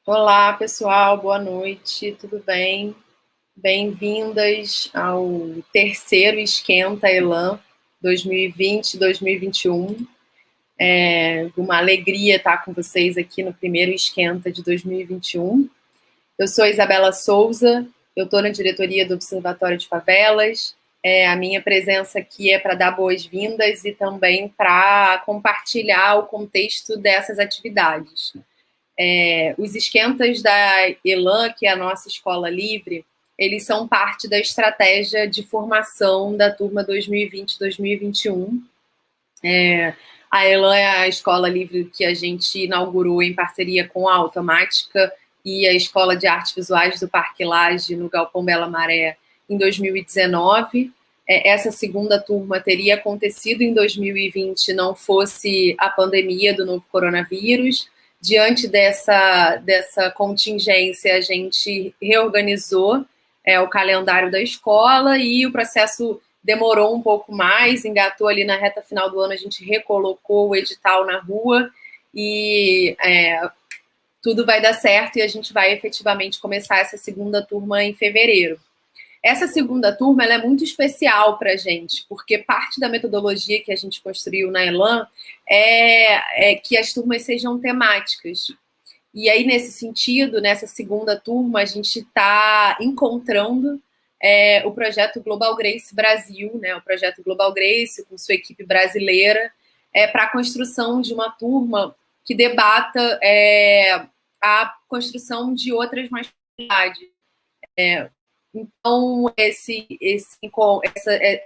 Olá, pessoal, boa noite, tudo bem? Bem-vindas ao terceiro Esquenta Elan 2020-2021. É uma alegria estar com vocês aqui no primeiro Esquenta de 2021. Eu sou Isabela Souza, eu estou na diretoria do Observatório de Favelas. A minha presença aqui é para dar boas-vindas e também para compartilhar o contexto dessas atividades. Os esquentas da Elan, que é a nossa escola livre, eles são parte da estratégia de formação da turma 2020-2021. A Elan é a escola livre que a gente inaugurou em parceria com a Automática e a Escola de Artes Visuais do Parque Lage, no Galpão Bela Maré, em 2019. Essa segunda turma teria acontecido em 2020, não fosse a pandemia do novo coronavírus. Diante dessa contingência, a gente reorganizou o calendário da escola e o processo demorou um pouco mais, engatou ali na reta final do ano, a gente recolocou o edital na rua e tudo vai dar certo e a gente vai efetivamente começar essa segunda turma em fevereiro. Essa segunda turma ela é muito especial para a gente, porque parte da metodologia que a gente construiu na Elan é que as turmas sejam temáticas. E aí, nesse sentido, nessa segunda turma, a gente está encontrando o projeto Global Grace Brasil, né, o projeto Global Grace, com sua equipe brasileira, para a construção de uma turma que debata a construção de outras masculinidades. Então,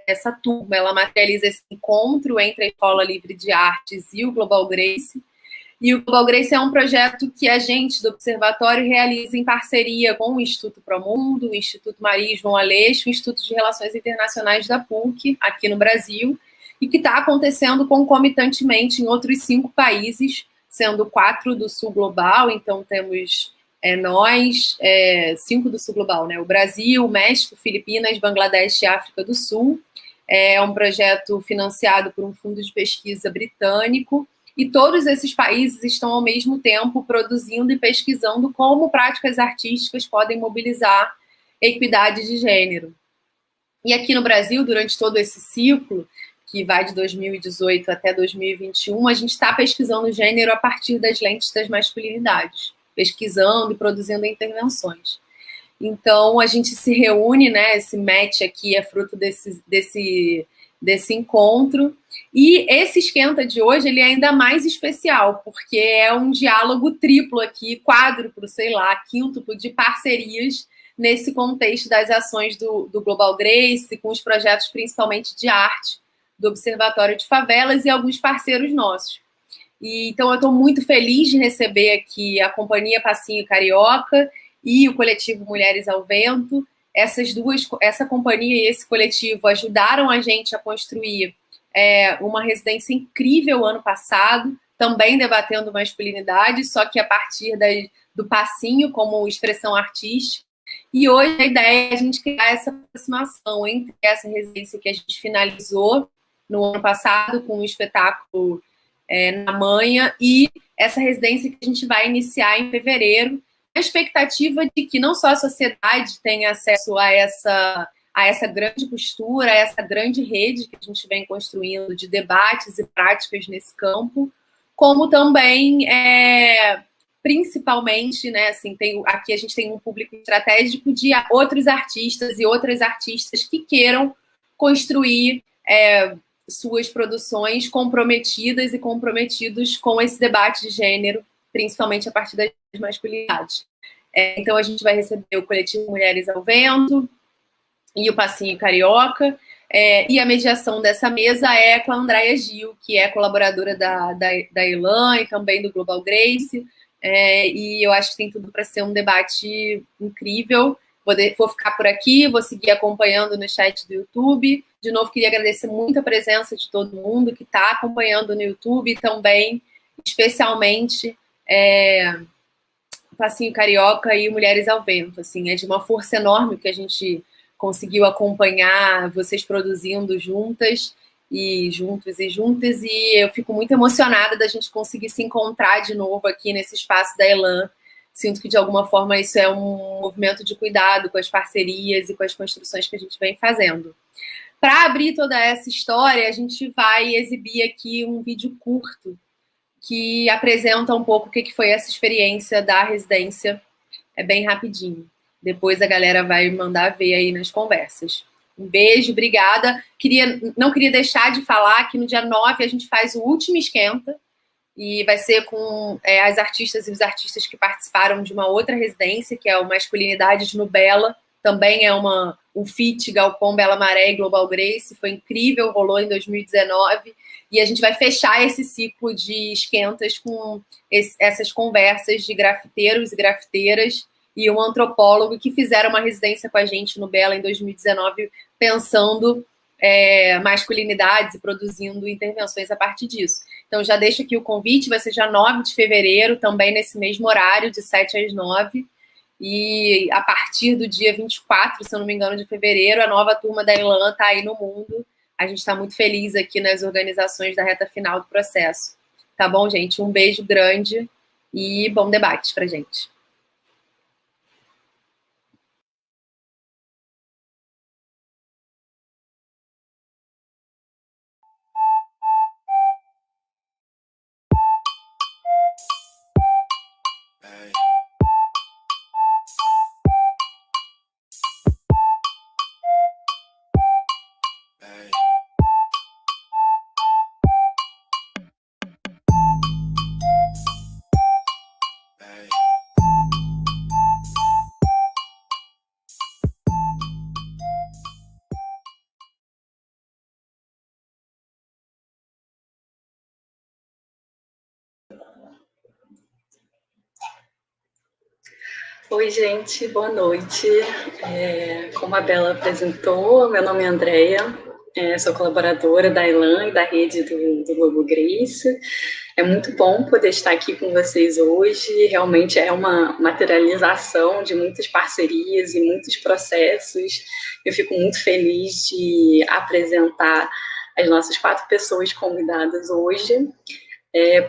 essa turma, ela materializa esse encontro entre a Escola Livre de Artes e o Global Grace. E o Global Grace é um projeto que a gente, do Observatório, realiza em parceria com o Instituto Promundo, o Instituto Maria João Aleixo, o Instituto de Relações Internacionais da PUC, aqui no Brasil, e que está acontecendo concomitantemente em outros 5 países, sendo 4 do Sul Global. Então, temos nós, 5 do Sul Global, né? O Brasil, México, Filipinas, Bangladesh e África do Sul. É um projeto financiado por um fundo de pesquisa britânico, e todos esses países estão, ao mesmo tempo, produzindo e pesquisando como práticas artísticas podem mobilizar equidade de gênero. E aqui no Brasil, durante todo esse ciclo, que vai de 2018 até 2021, a gente está pesquisando gênero a partir das lentes das masculinidades, pesquisando e produzindo intervenções. Então, a gente se reúne, né? Esse match aqui é fruto desse encontro. E esse esquenta de hoje, ele é ainda mais especial, porque é um diálogo triplo aqui, quádruplo, sei lá, quíntuplo de parcerias nesse contexto das ações do Global Grace, com os projetos principalmente de arte do Observatório de Favelas e alguns parceiros nossos. Então, eu estou muito feliz de receber aqui a Companhia Passinho Carioca e o coletivo Mulheres ao Vento. Essa companhia e esse coletivo ajudaram a gente a construir uma residência incrível ano passado, também debatendo masculinidade, só que a partir do passinho como expressão artística. E hoje a ideia é a gente criar essa aproximação entre essa residência que a gente finalizou no ano passado com um espetáculo na Manha e essa residência que a gente vai iniciar em fevereiro, a expectativa de que não só a sociedade tenha acesso a essa grande postura, a essa grande rede que a gente vem construindo de debates e práticas nesse campo, como também, principalmente, né, assim, aqui a gente tem um público estratégico de outros artistas e outras artistas que queiram construir suas produções comprometidas e comprometidos com esse debate de gênero, principalmente a partir das masculinidades. Então, a gente vai receber o coletivo Mulheres ao Vento e o Passinho Carioca, e a mediação dessa mesa é com a Andréia Gil, que é colaboradora da Elan e também do Global Grace, e eu acho que tem tudo para ser um debate incrível. Vou ficar por aqui, vou seguir acompanhando no chat do YouTube. De novo, queria agradecer muito a presença de todo mundo que está acompanhando no YouTube e também, especialmente, Passinho Carioca e Mulheres ao Vento. Assim, é de uma força enorme que a gente conseguiu acompanhar vocês produzindo juntas e juntos e juntas, e eu fico muito emocionada da gente conseguir se encontrar de novo aqui nesse espaço da Elan, sinto que, de alguma forma, isso é um movimento de cuidado com as parcerias e com as construções que a gente vem fazendo. Para abrir toda essa história, a gente vai exibir aqui um vídeo curto que apresenta um pouco o que foi essa experiência da residência. É bem rapidinho. Depois a galera vai mandar ver aí nas conversas. Um beijo, obrigada. Não queria deixar de falar que no dia 9 a gente faz o último esquenta, e vai ser com as artistas e os artistas que participaram de uma outra residência, que é o Masculinidade de Nubela. Também é um feat Galpão Bela Maré e Global Grace. Foi incrível, rolou em 2019. E a gente vai fechar esse ciclo de esquentas com essas conversas de grafiteiros e grafiteiras e um antropólogo que fizeram uma residência com a gente no Bela em 2019, pensando masculinidades e produzindo intervenções a partir disso. Então, já deixo aqui o convite, vai ser já 9 de fevereiro, também nesse mesmo horário, de 7 às 9. E a partir do dia 24, se eu não me engano, de fevereiro, a nova turma da Elan está aí no mundo. A gente está muito feliz aqui nas organizações da reta final do processo. Tá bom, gente? Um beijo grande e bom debate pra gente. Oi, gente, boa noite. Como a Bela apresentou, meu nome é Andréia, sou colaboradora da Elan e da rede do Globo Grace. É muito bom poder estar aqui com vocês hoje, realmente é uma materialização de muitas parcerias e muitos processos. Eu fico muito feliz de apresentar as nossas 4 pessoas convidadas hoje,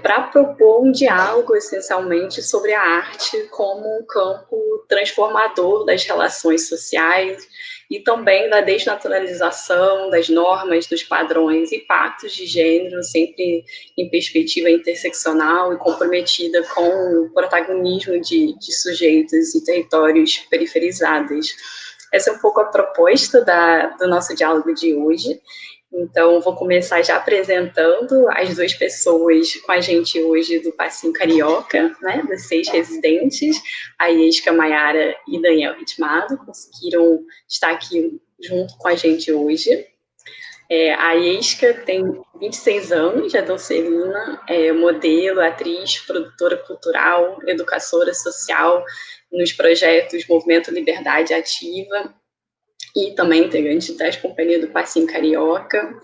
para propor um diálogo, essencialmente, sobre a arte como um campo transformador das relações sociais e também da desnaturalização das normas, dos padrões e pactos de gênero, sempre em perspectiva interseccional e comprometida com o protagonismo de sujeitos e territórios periferizados. Essa é um pouco a proposta do nosso diálogo de hoje. Então, vou começar já apresentando as 2 pessoas com a gente hoje do Passinho Carioca, né, das 6 residentes, a Iesca Maiara e Daniel Ritmado, conseguiram estar aqui junto com a gente hoje. A Iesca tem 26 anos, é dançarina, modelo, atriz, produtora cultural, educadora social nos projetos Movimento Liberdade Ativa, e também integrante das companhias do Passinho Carioca,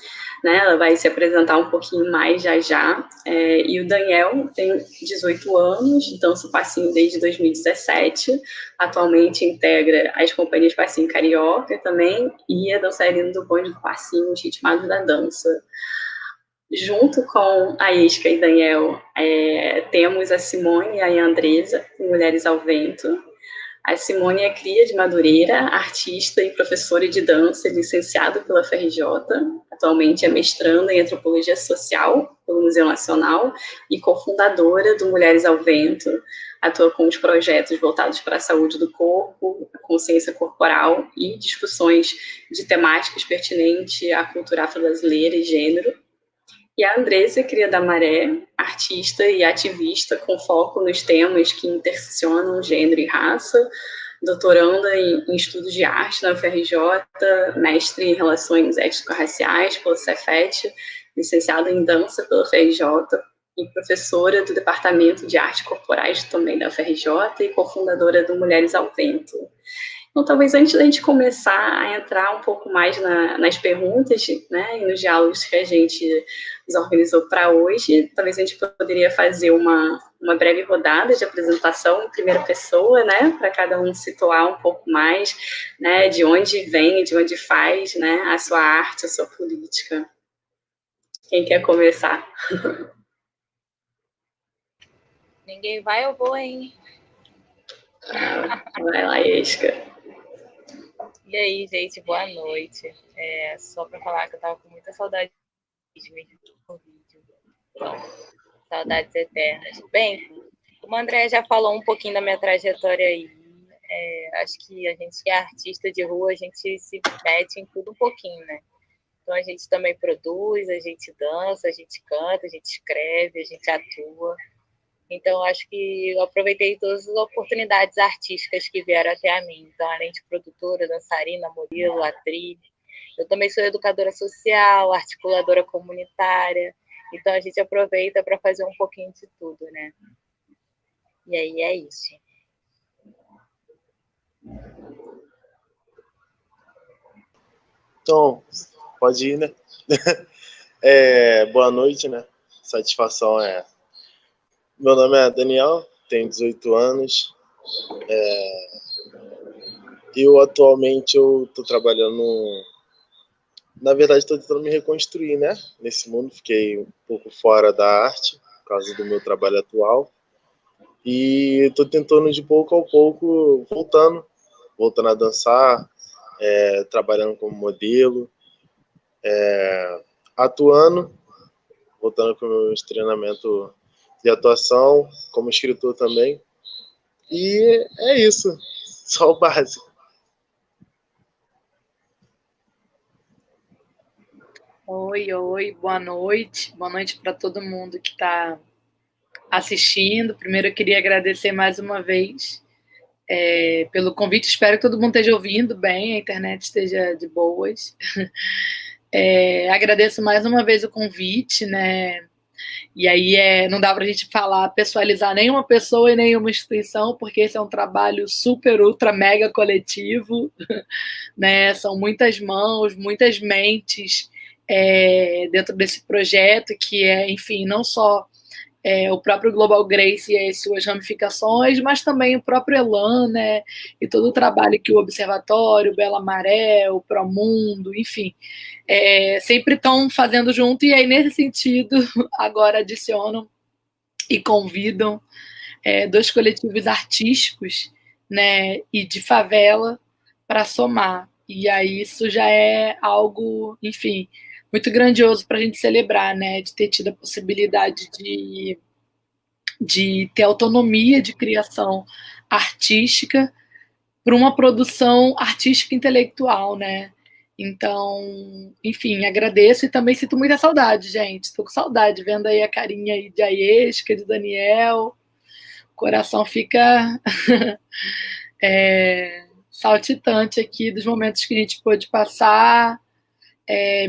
né? Ela vai se apresentar um pouquinho mais já. E o Daniel tem 18 anos, dança o Passinho desde 2017, atualmente integra as companhias Passinho Carioca também, e é dançarino do bonde do Passinho, os ritmados da dança. Junto com a Isca e Daniel, temos a Simone e a Andresa, Mulheres ao Vento. A Simone é cria de Madureira, artista e professora de dança, licenciada pela FRJ, atualmente é mestranda em Antropologia Social pelo Museu Nacional e cofundadora do Mulheres ao Vento, atua com os projetos voltados para a saúde do corpo, a consciência corporal e discussões de temáticas pertinentes à cultura afro-brasileira e gênero. E a Andresa, cria da Maré, artista e ativista com foco nos temas que interseccionam gênero e raça, doutoranda em estudos de arte na UFRJ, mestre em relações étnico-raciais pelo Cefet, licenciada em dança pela UFRJ e professora do Departamento de Arte Corporais também da UFRJ e cofundadora do Mulheres ao Vento. Então, talvez antes da gente começar a entrar um pouco mais nas perguntas, né, e nos diálogos que a gente organizou para hoje, talvez a gente poderia fazer uma breve rodada de apresentação em primeira pessoa, né, para cada um situar um pouco mais, né, de onde vem, de onde faz, né, a sua arte, a sua política. Quem quer começar? Ninguém vai, eu vou, hein? Vai lá, Isca. E aí, gente, boa noite. Só para falar que eu tava com muita saudade de vídeo. Então, saudades eternas. Bem, como a Andrea já falou um pouquinho da minha trajetória aí, acho que a gente que é artista de rua, a gente se mete em tudo um pouquinho, né? Então a gente também produz, a gente dança, a gente canta, a gente escreve, a gente atua. Então acho que eu aproveitei todas as oportunidades artísticas que vieram até a mim. Então, além de produtora, dançarina, modelo, atriz, eu também sou educadora social, articuladora comunitária. Então a gente aproveita para fazer um pouquinho de tudo, né? E aí é isso. Então, pode ir, né? Boa noite, né? Satisfação Meu nome é Daniel, tenho 18 anos. Eu atualmente estou trabalhando. Na verdade, estou tentando me reconstruir, né? Nesse mundo, fiquei um pouco fora da arte por causa do meu trabalho atual. E estou tentando de pouco a pouco voltando a dançar, trabalhando como modelo, atuando, voltando com meus treinamentos de atuação, como escritor também. E é isso, só o básico. Oi, boa noite. Boa noite para todo mundo que está assistindo. Primeiro, eu queria agradecer mais uma vez pelo convite. Espero que todo mundo esteja ouvindo bem, a internet esteja de boas. Agradeço mais uma vez o convite, né? E aí não dá para a gente falar, pessoalizar nenhuma pessoa e nenhuma instituição, porque esse é um trabalho super, ultra, mega coletivo, né? São muitas mãos, muitas mentes dentro desse projeto, que enfim, não só o próprio Global Grace e as suas ramificações, mas também o próprio Elan, né? E todo o trabalho que o Observatório, o Bela Maré, o Promundo, enfim, sempre estão fazendo junto, e aí, nesse sentido, agora adicionam e convidam dois coletivos artísticos, né, e de favela para somar. E aí isso já é algo, enfim, muito grandioso para a gente celebrar, né, de ter tido a possibilidade de ter autonomia de criação artística para uma produção artística intelectual, né? Então, enfim, agradeço e também sinto muita saudade, gente. Estou com saudade, vendo aí a carinha aí de Aiesca, de Daniel. O coração fica saltitante aqui dos momentos que a gente pôde passar,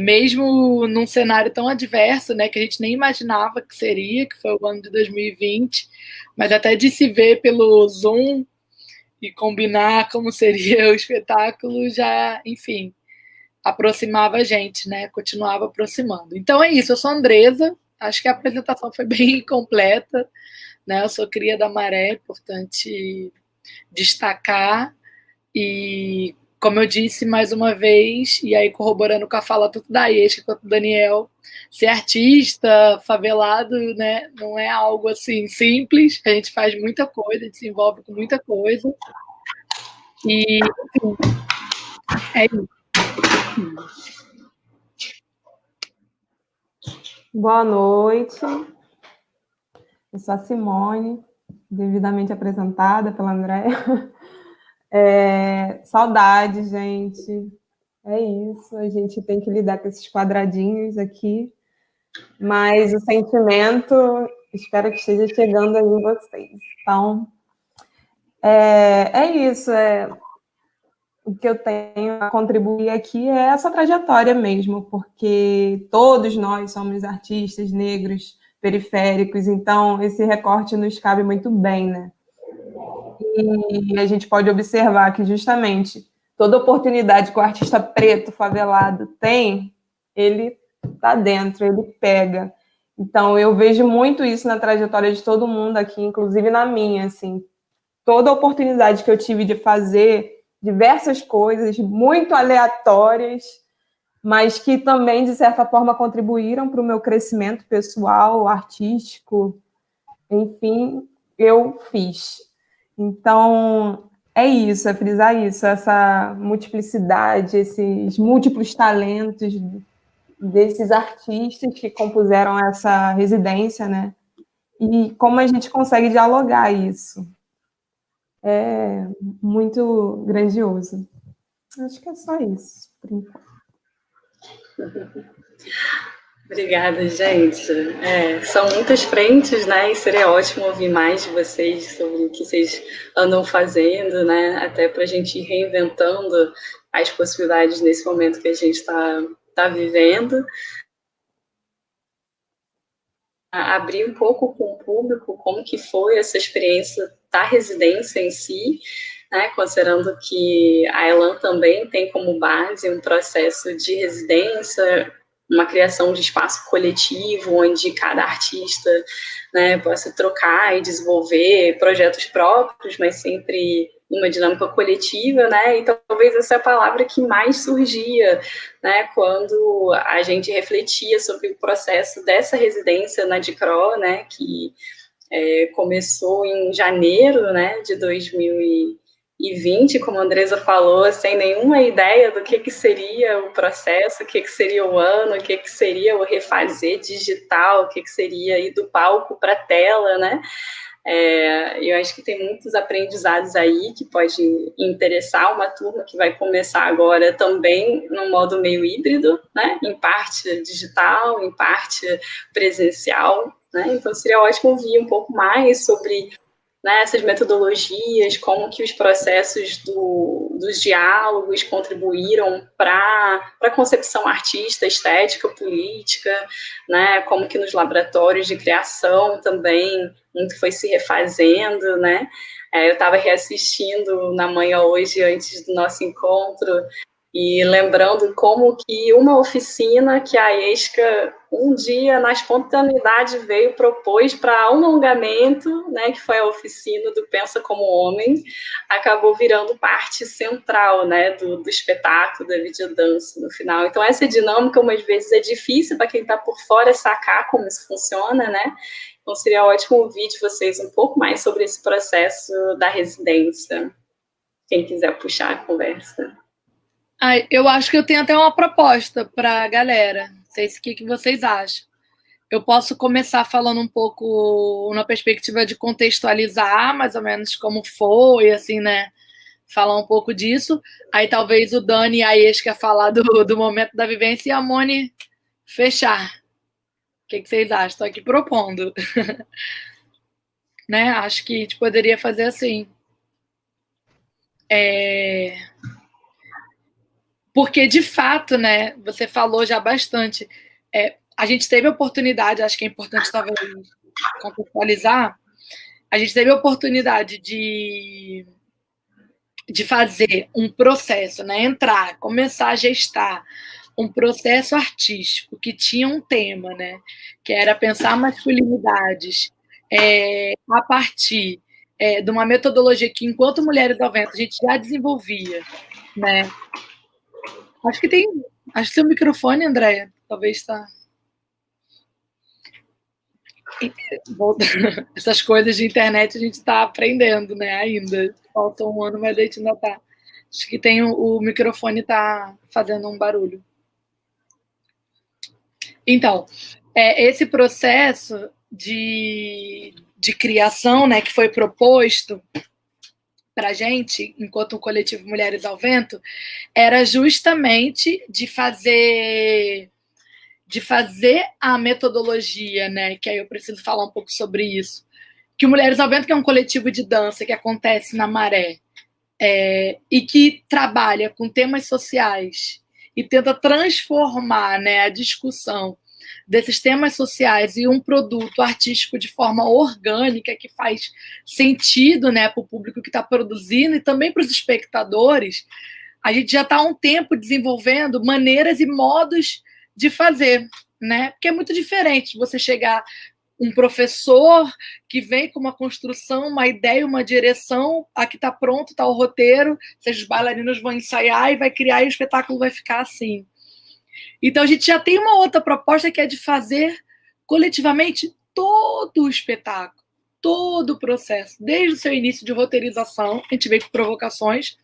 mesmo num cenário tão adverso, né, que a gente nem imaginava que seria, que foi o ano de 2020, mas até de se ver pelo Zoom e combinar como seria o espetáculo já, enfim, aproximava a gente, né? Continuava aproximando. Então é isso, eu sou a Andresa, acho que a apresentação foi bem completa, né? Eu sou cria da Maré, importante destacar, e como eu disse mais uma vez, e aí corroborando com a fala tanto da Iesca quanto do Daniel, ser artista, favelado, né, não é algo assim simples, a gente faz muita coisa, a gente se envolve com muita coisa, e enfim, é isso. Boa noite, eu sou a Simone, devidamente apresentada pela Andréia. Saudade, gente, é isso, a gente tem que lidar com esses quadradinhos aqui, mas o sentimento, espero que esteja chegando aí em vocês. Então, é isso, o que eu tenho a contribuir aqui é essa trajetória mesmo, porque todos nós somos artistas negros, periféricos, então esse recorte nos cabe muito bem, né? E a gente pode observar que justamente toda oportunidade que o artista preto, favelado tem, ele está dentro, ele pega. Então eu vejo muito isso na trajetória de todo mundo aqui, inclusive na minha, assim. Toda oportunidade que eu tive de fazer diversas coisas muito aleatórias, mas que também, de certa forma, contribuíram para o meu crescimento pessoal, artístico, enfim, eu fiz. Então, É isso, é frisar isso, essa multiplicidade, esses múltiplos talentos desses artistas que compuseram essa residência, né? E como a gente consegue dialogar isso. É muito grandioso. Acho que é só isso, por enquanto. Obrigada, gente. São muitas frentes, né? E seria ótimo ouvir mais de vocês sobre o que vocês andam fazendo, né? Até para a gente ir reinventando as possibilidades nesse momento que a gente está vivendo. Abrir um pouco com o público como que foi essa experiência da residência em si, né? Considerando que a Elan também tem como base um processo de residência, uma criação de espaço coletivo, onde cada artista, né, possa trocar e desenvolver projetos próprios, mas sempre uma dinâmica coletiva, né? Então, talvez essa é a palavra que mais surgia, né, quando a gente refletia sobre o processo dessa residência na DICRO, né, que começou em janeiro, né, de 2020, como a Andresa falou, sem nenhuma ideia do que seria o processo, o que seria o ano, o que seria o refazer digital, o que seria ir do palco para a tela, né? Eu acho que tem muitos aprendizados aí que pode interessar uma turma que vai começar agora também no modo meio híbrido, né? Em parte digital, em parte presencial, né? Então seria ótimo ouvir um pouco mais sobre, né, essas metodologias, como que os processos dos diálogos contribuíram para a concepção artista, estética, política, né, como que nos laboratórios de criação também muito foi se refazendo, né? Eu estava reassistindo na manhã hoje, antes do nosso encontro, e lembrando como que uma oficina que a ESCA, um dia, na espontaneidade, propôs para um alongamento, né, que foi a oficina do Pensa Como Homem, acabou virando parte central, né, do espetáculo, da videodança no final. Então, essa dinâmica, umas vezes, é difícil para quem está por fora sacar como isso funciona, né? Então, seria ótimo ouvir de vocês um pouco mais sobre esse processo da residência. Quem quiser puxar a conversa. Eu acho que eu tenho até uma proposta para a galera. Não sei o que vocês acham. Eu posso começar falando um pouco na perspectiva de contextualizar mais ou menos como foi, assim, né? Falar um pouco disso. Aí talvez o Dani e a Esca falar do momento da vivência e a Moni fechar. O que vocês acham? Estou aqui propondo. Né? Acho que a gente poderia fazer assim. Porque, de fato, né, você falou já bastante, a gente teve a oportunidade, acho que é importante talvez contextualizar, a gente teve a oportunidade de fazer um processo, né, começar a gestar um processo artístico que tinha um tema, né, que era pensar masculinidades a partir de uma metodologia que, enquanto Mulheres ao Vento, a gente já desenvolvia, né. Acho que seu microfone, Andréia, talvez está. Essas coisas de internet a gente está aprendendo, né? Ainda. Falta um ano, mas a gente ainda está. Acho que o microfone está fazendo um barulho. Então, esse processo de criação, né, que foi proposto para a gente, enquanto um coletivo Mulheres ao Vento, era justamente de fazer a metodologia, né? Que aí eu preciso falar um pouco sobre isso. Que o Mulheres ao Vento, que é um coletivo de dança que acontece na Maré, e que trabalha com temas sociais e tenta transformar, né, a discussão desses temas sociais em um produto artístico de forma orgânica, que faz sentido, né, para o público que está produzindo e também para os espectadores. A gente já está há um tempo desenvolvendo maneiras e modos de fazer, né? Porque é muito diferente você chegar um professor que vem com uma construção, uma ideia, uma direção, aqui está pronto, está o roteiro, seja os bailarinos vão ensaiar e vai criar e o espetáculo vai ficar assim. Então, a gente já tem uma outra proposta que é de fazer coletivamente todo o espetáculo. todo o processo, desde o seu início de roteirização, a gente vê com provocações,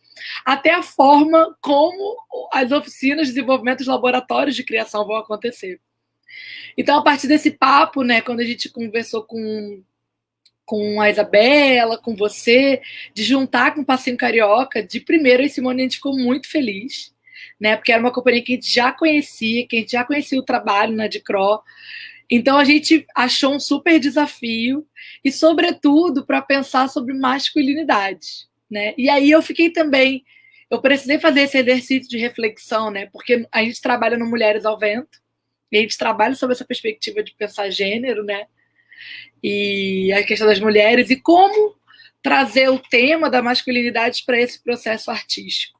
até a forma como as oficinas de desenvolvimento dos laboratórios de criação vão acontecer. Então, a partir desse papo, né, quando a gente conversou com a Isabela, com você, de juntar com o Passinho Carioca, de primeiro, a Simone, a gente ficou muito feliz, né, porque era uma companhia que a gente já conhecia, o trabalho na DICRO. Então, a gente achou um super desafio e, sobretudo, para pensar sobre masculinidade, né? E aí eu precisei fazer esse exercício de reflexão, né? Porque a gente trabalha no Mulheres ao Vento, e a gente trabalha sobre essa perspectiva de pensar gênero, né? E a questão das mulheres, e como trazer o tema da masculinidade para esse processo artístico.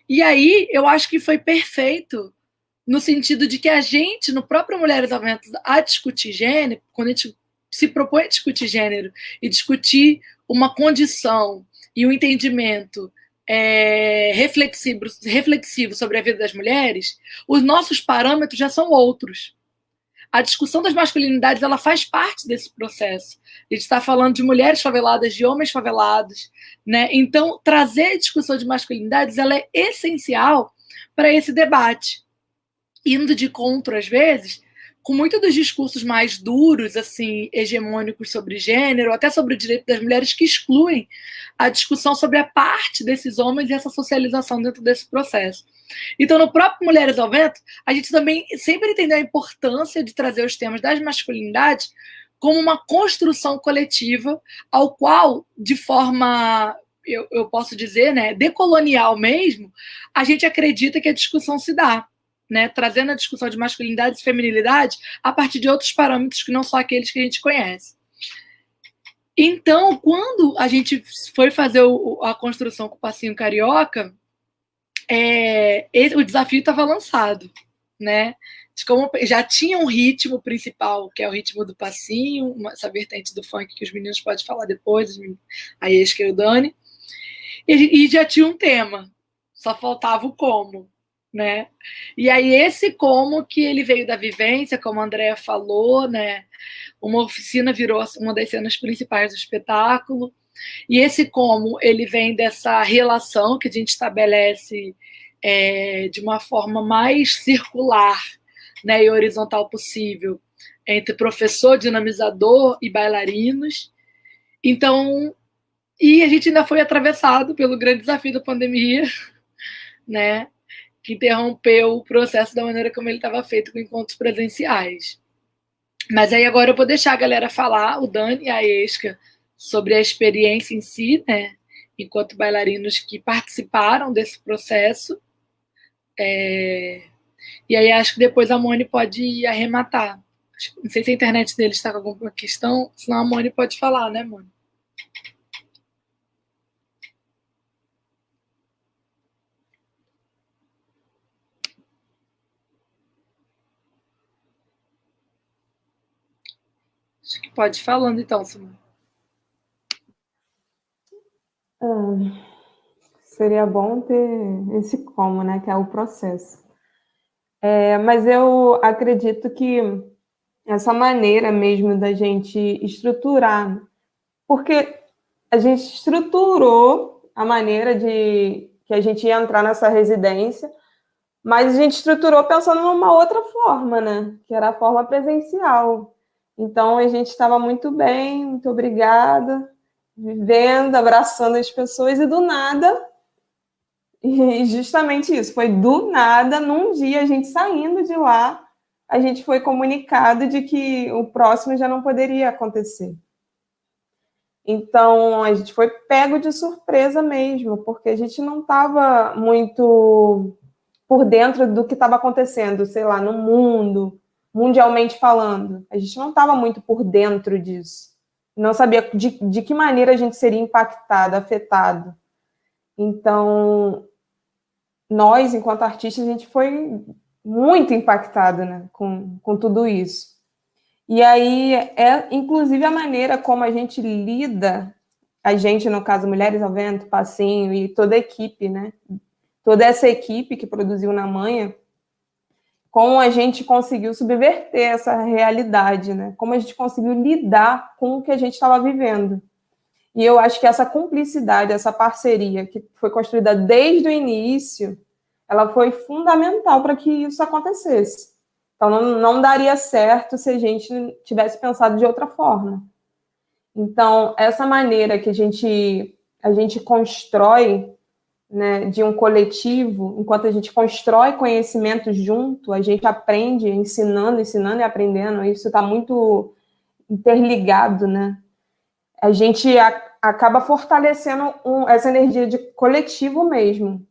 E aí, eu acho que foi perfeito no sentido de que a gente, no próprio Mulheres ao Vento, a discutir gênero, quando a gente se propõe a discutir gênero e discutir uma condição e um entendimento reflexivo sobre a vida das mulheres, os nossos parâmetros já são outros. A discussão das masculinidades, ela faz parte desse processo. A gente está falando de mulheres faveladas, de homens favelados, né? Então, trazer a discussão de masculinidades, ela é essencial para esse debate, indo de encontro, às vezes, com muitos dos discursos mais duros, assim, hegemônicos sobre gênero, até sobre o direito das mulheres, que excluem a discussão sobre a parte desses homens e essa socialização dentro desse processo. Então, no próprio Mulheres ao Vento, a gente também sempre entendeu a importância de trazer os temas das masculinidades como uma construção coletiva, ao qual, de forma, eu posso dizer, né, decolonial mesmo, a gente acredita que a discussão se dá. Né, trazendo a discussão de masculinidade e feminilidade a partir de outros parâmetros que não são aqueles que a gente conhece. Então, quando a gente foi fazer a construção com o Passinho Carioca, o desafio estava lançado, né? De como já tinha um ritmo principal, que é o ritmo do passinho, essa vertente do funk que os meninos podem falar depois, a Esca e o Dani, e já tinha um tema, só faltava o como. Né? E aí esse como que ele veio da vivência, como a Andrea falou, né? Uma oficina virou uma das cenas principais do espetáculo, e esse como ele vem dessa relação que a gente estabelece de uma forma mais circular, né, e horizontal possível entre professor, dinamizador e bailarinos. Então, e a gente ainda foi atravessado pelo grande desafio da pandemia, né, que interrompeu o processo da maneira como ele estava feito com encontros presenciais. Mas aí agora eu vou deixar a galera falar, o Dani e a Esca, sobre a experiência em si, né, enquanto bailarinos que participaram desse processo. E aí acho que depois a Moni pode arrematar. Não sei se a internet deles está com alguma questão, senão a Moni pode falar, né, Moni? Acho que pode ir falando, então, Simone. Seria bom ter esse como, né, que é o processo. Mas eu acredito que essa maneira mesmo da gente estruturar, porque a gente estruturou a maneira de que a gente ia entrar nessa residência, mas a gente estruturou pensando numa outra forma, né, que era a forma presencial. Então, a gente estava muito bem, muito obrigada, vivendo, abraçando as pessoas, e do nada, e justamente isso, foi do nada, num dia, a gente saindo de lá, a gente foi comunicado de que o próximo já não poderia acontecer. Então, a gente foi pego de surpresa mesmo, porque a gente não estava muito por dentro do que estava acontecendo, sei lá, no mundo, mundialmente falando. A gente não estava muito por dentro disso. Não sabia de que maneira a gente seria impactado, afetado. Então, nós, enquanto artistas, a gente foi muito impactado, né, com tudo isso. E aí, inclusive, a maneira como a gente lida, a gente, no caso, Mulheres ao Vento, Passinho e toda a equipe, né, toda essa equipe que produziu Na Manha, como a gente conseguiu subverter essa realidade, né? Como a gente conseguiu lidar com o que a gente estava vivendo. E eu acho que essa cumplicidade, essa parceria que foi construída desde o início, ela foi fundamental para que isso acontecesse. Então, não daria certo se a gente tivesse pensado de outra forma. Então, essa maneira que a gente constrói, né, de um coletivo, enquanto a gente constrói conhecimento junto, a gente aprende ensinando e aprendendo, isso está muito interligado, né? A gente acaba fortalecendo essa energia de coletivo mesmo.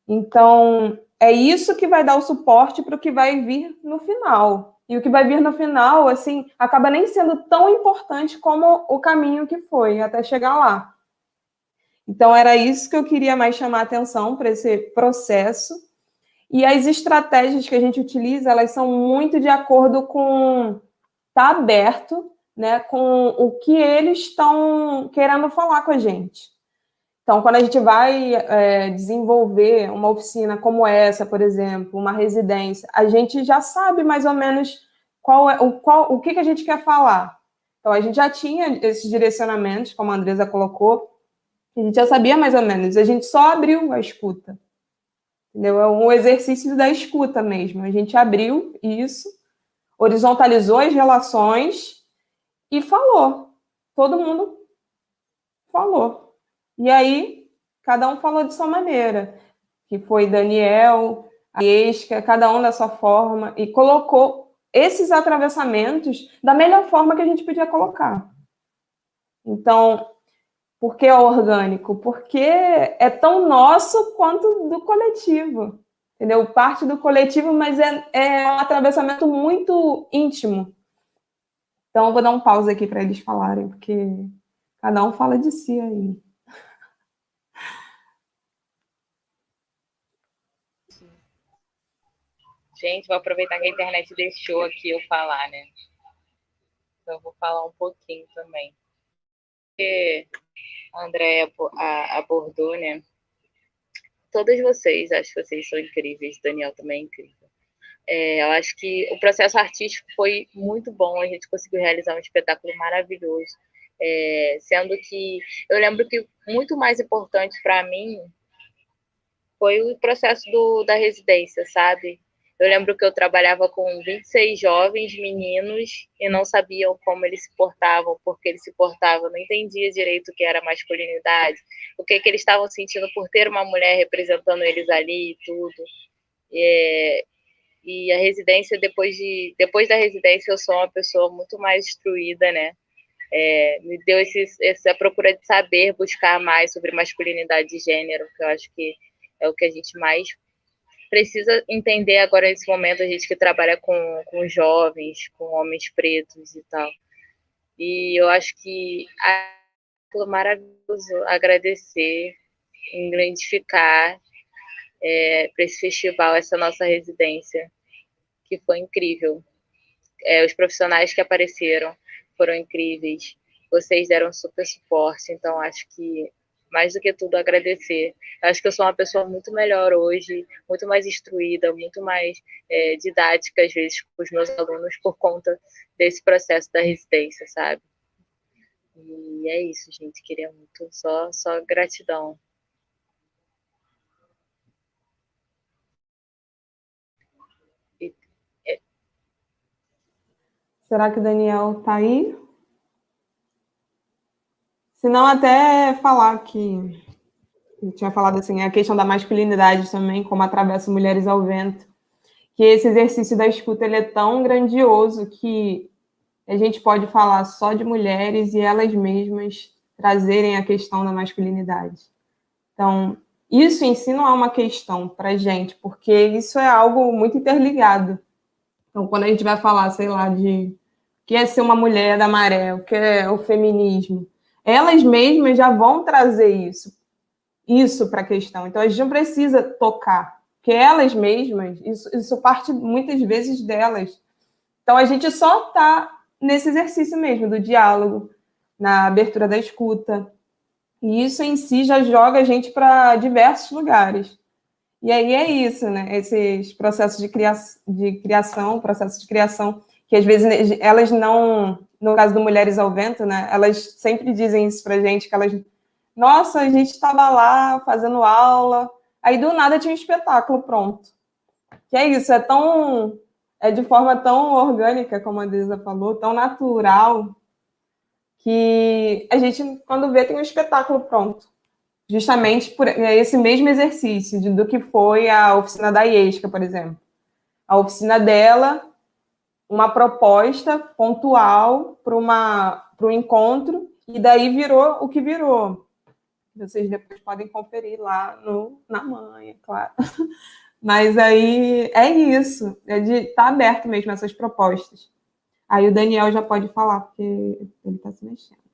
Então, é isso que vai dar o suporte para o que vai vir no final. E o que vai vir no final, assim, acaba nem sendo tão importante como o caminho que foi até chegar lá. Então, era isso que eu queria mais chamar a atenção para esse processo. E as estratégias que a gente utiliza, elas são muito de acordo com estar aberto, né, com o que eles estão querendo falar com a gente. Então, quando a gente vai desenvolver uma oficina como essa, por exemplo, uma residência, a gente já sabe mais ou menos o que a gente quer falar. Então, a gente já tinha esses direcionamentos, como a Andresa colocou, a gente já sabia mais ou menos, a gente só abriu a escuta. Entendeu? É um exercício da escuta mesmo. A gente abriu isso, horizontalizou as relações e falou. Todo mundo falou. E aí, cada um falou de sua maneira, que foi Daniel, a Esca, cada um da sua forma, e colocou esses atravessamentos da melhor forma que a gente podia colocar. Então, por que é orgânico? Porque é tão nosso quanto do coletivo, entendeu? Parte do coletivo, mas é um atravessamento muito íntimo. Então, eu vou dar um pause aqui para eles falarem, porque cada um fala de si aí. Gente, vou aproveitar que a internet deixou aqui eu falar, né? Então, eu vou falar um pouquinho também. Porque a Andrea abordou, né? Todas vocês, acho que vocês são incríveis. Daniel também é incrível. Eu acho que o processo artístico foi muito bom. A gente conseguiu realizar um espetáculo maravilhoso. Sendo que eu lembro que muito mais importante para mim foi o processo da residência, sabe? Eu lembro que eu trabalhava com 26 jovens meninos e não sabiam como eles se portavam, porque eles se portavam, não entendia direito o que era masculinidade, o que eles estavam sentindo por ter uma mulher representando eles ali e tudo. E a residência, depois da residência, eu sou uma pessoa muito mais instruída, né? Me deu essa procura de saber, buscar mais sobre masculinidade e gênero, que eu acho que é o que a gente mais precisa entender agora nesse momento, a gente que trabalha com jovens, com homens pretos e tal. E eu acho que é maravilhoso agradecer, identificar para esse festival, essa nossa residência, que foi incrível. Os profissionais que apareceram foram incríveis, vocês deram super suporte, então acho que mais do que tudo agradecer. Acho que eu sou uma pessoa muito melhor hoje, muito mais instruída, muito mais didática, às vezes, com os meus alunos, por conta desse processo da residência, sabe? E é isso, gente. Queria muito, só gratidão. Será que o Daniel está aí? Se não, até falar que eu tinha falado assim, a questão da masculinidade também, como atravessa Mulheres ao Vento, que esse exercício da escuta ele é tão grandioso que a gente pode falar só de mulheres e elas mesmas trazerem a questão da masculinidade. Então, isso em si não é uma questão para a gente, porque isso é algo muito interligado. Então, quando a gente vai falar, sei lá, de o que é ser uma mulher da maré, o que é o feminismo, elas mesmas já vão trazer isso para a questão. Então, a gente não precisa tocar, porque elas mesmas, isso parte muitas vezes delas. Então, a gente só está nesse exercício mesmo, do diálogo, na abertura da escuta. E isso em si já joga a gente para diversos lugares. E aí é isso, né? Esses processos de criação, que às vezes elas não, no caso do Mulheres ao Vento, né? Elas sempre dizem isso pra gente, que elas, nossa, a gente estava lá fazendo aula, aí do nada tinha um espetáculo pronto. Que é isso, é de forma tão orgânica, como a Deza falou, tão natural, que a gente, quando vê, tem um espetáculo pronto. Justamente por esse mesmo exercício do que foi a oficina da Iesca, por exemplo. A oficina dela, uma proposta pontual para um encontro, e daí virou o que virou. Vocês depois podem conferir lá na manha, claro. Mas aí é isso, é de estar aberto mesmo a essas propostas. Aí o Daniel já pode falar, porque ele está se mexendo.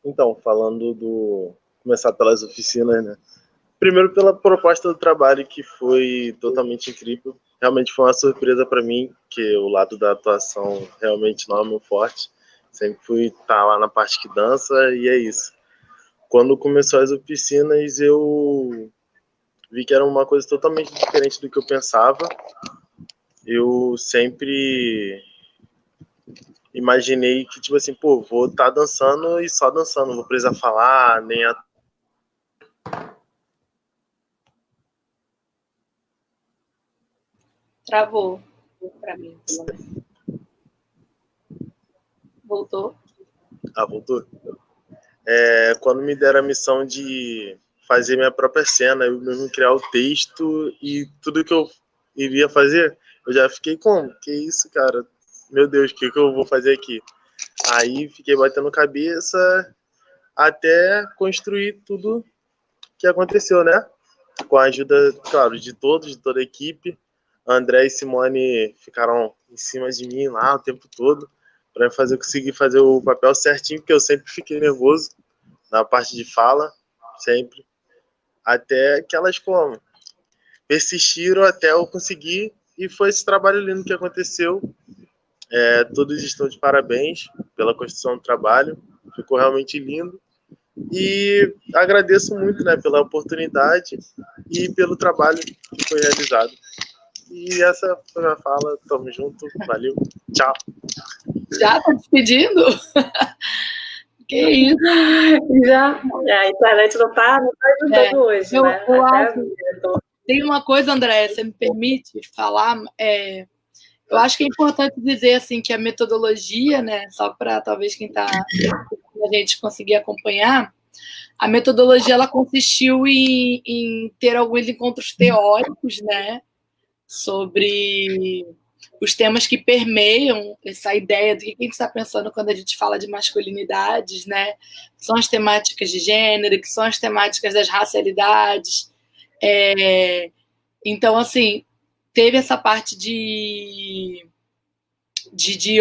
Então, começar pelas oficinas, né? Primeiro pela proposta do trabalho, que foi totalmente incrível. Realmente foi uma surpresa para mim, que o lado da atuação realmente não é meu forte. Sempre fui estar lá na parte que dança, e é isso. Quando começou as oficinas, eu vi que era uma coisa totalmente diferente do que eu pensava. Eu sempre imaginei que, tipo assim, pô, vou estar dançando e só dançando, não vou precisar falar, nem Travou para mim. Voltou? Voltou. Quando me deram a missão de fazer minha própria cena, eu mesmo criar o texto e tudo que eu iria fazer, eu já fiquei como? Que isso, cara? Meu Deus, o que eu vou fazer aqui? Aí fiquei batendo cabeça até construir tudo que aconteceu, né? Com a ajuda, claro, de todos, de toda a equipe. André e Simone ficaram em cima de mim lá o tempo todo para conseguir fazer o papel certinho, porque eu sempre fiquei nervoso na parte de fala, sempre. Até que elas persistiram até eu conseguir, e foi esse trabalho lindo que aconteceu. Todos estão de parabéns pela construção do trabalho, ficou realmente lindo. E agradeço muito, né, pela oportunidade e pelo trabalho que foi realizado. E essa foi a fala. Tamo junto. Valeu. Tchau. Já tá despedindo? Que isso? Já. A internet não tá ajudando hoje, né? Eu acho... Tem uma coisa, André, você me permite falar? Eu acho que é importante dizer assim que a metodologia, né, só para talvez quem está a gente conseguir acompanhar, a metodologia ela consistiu em ter alguns encontros teóricos, né, sobre os temas que permeiam essa ideia do que a gente está pensando quando a gente fala de masculinidades, né? Que são as temáticas de gênero, que são as temáticas das racialidades. Então, assim, teve essa parte de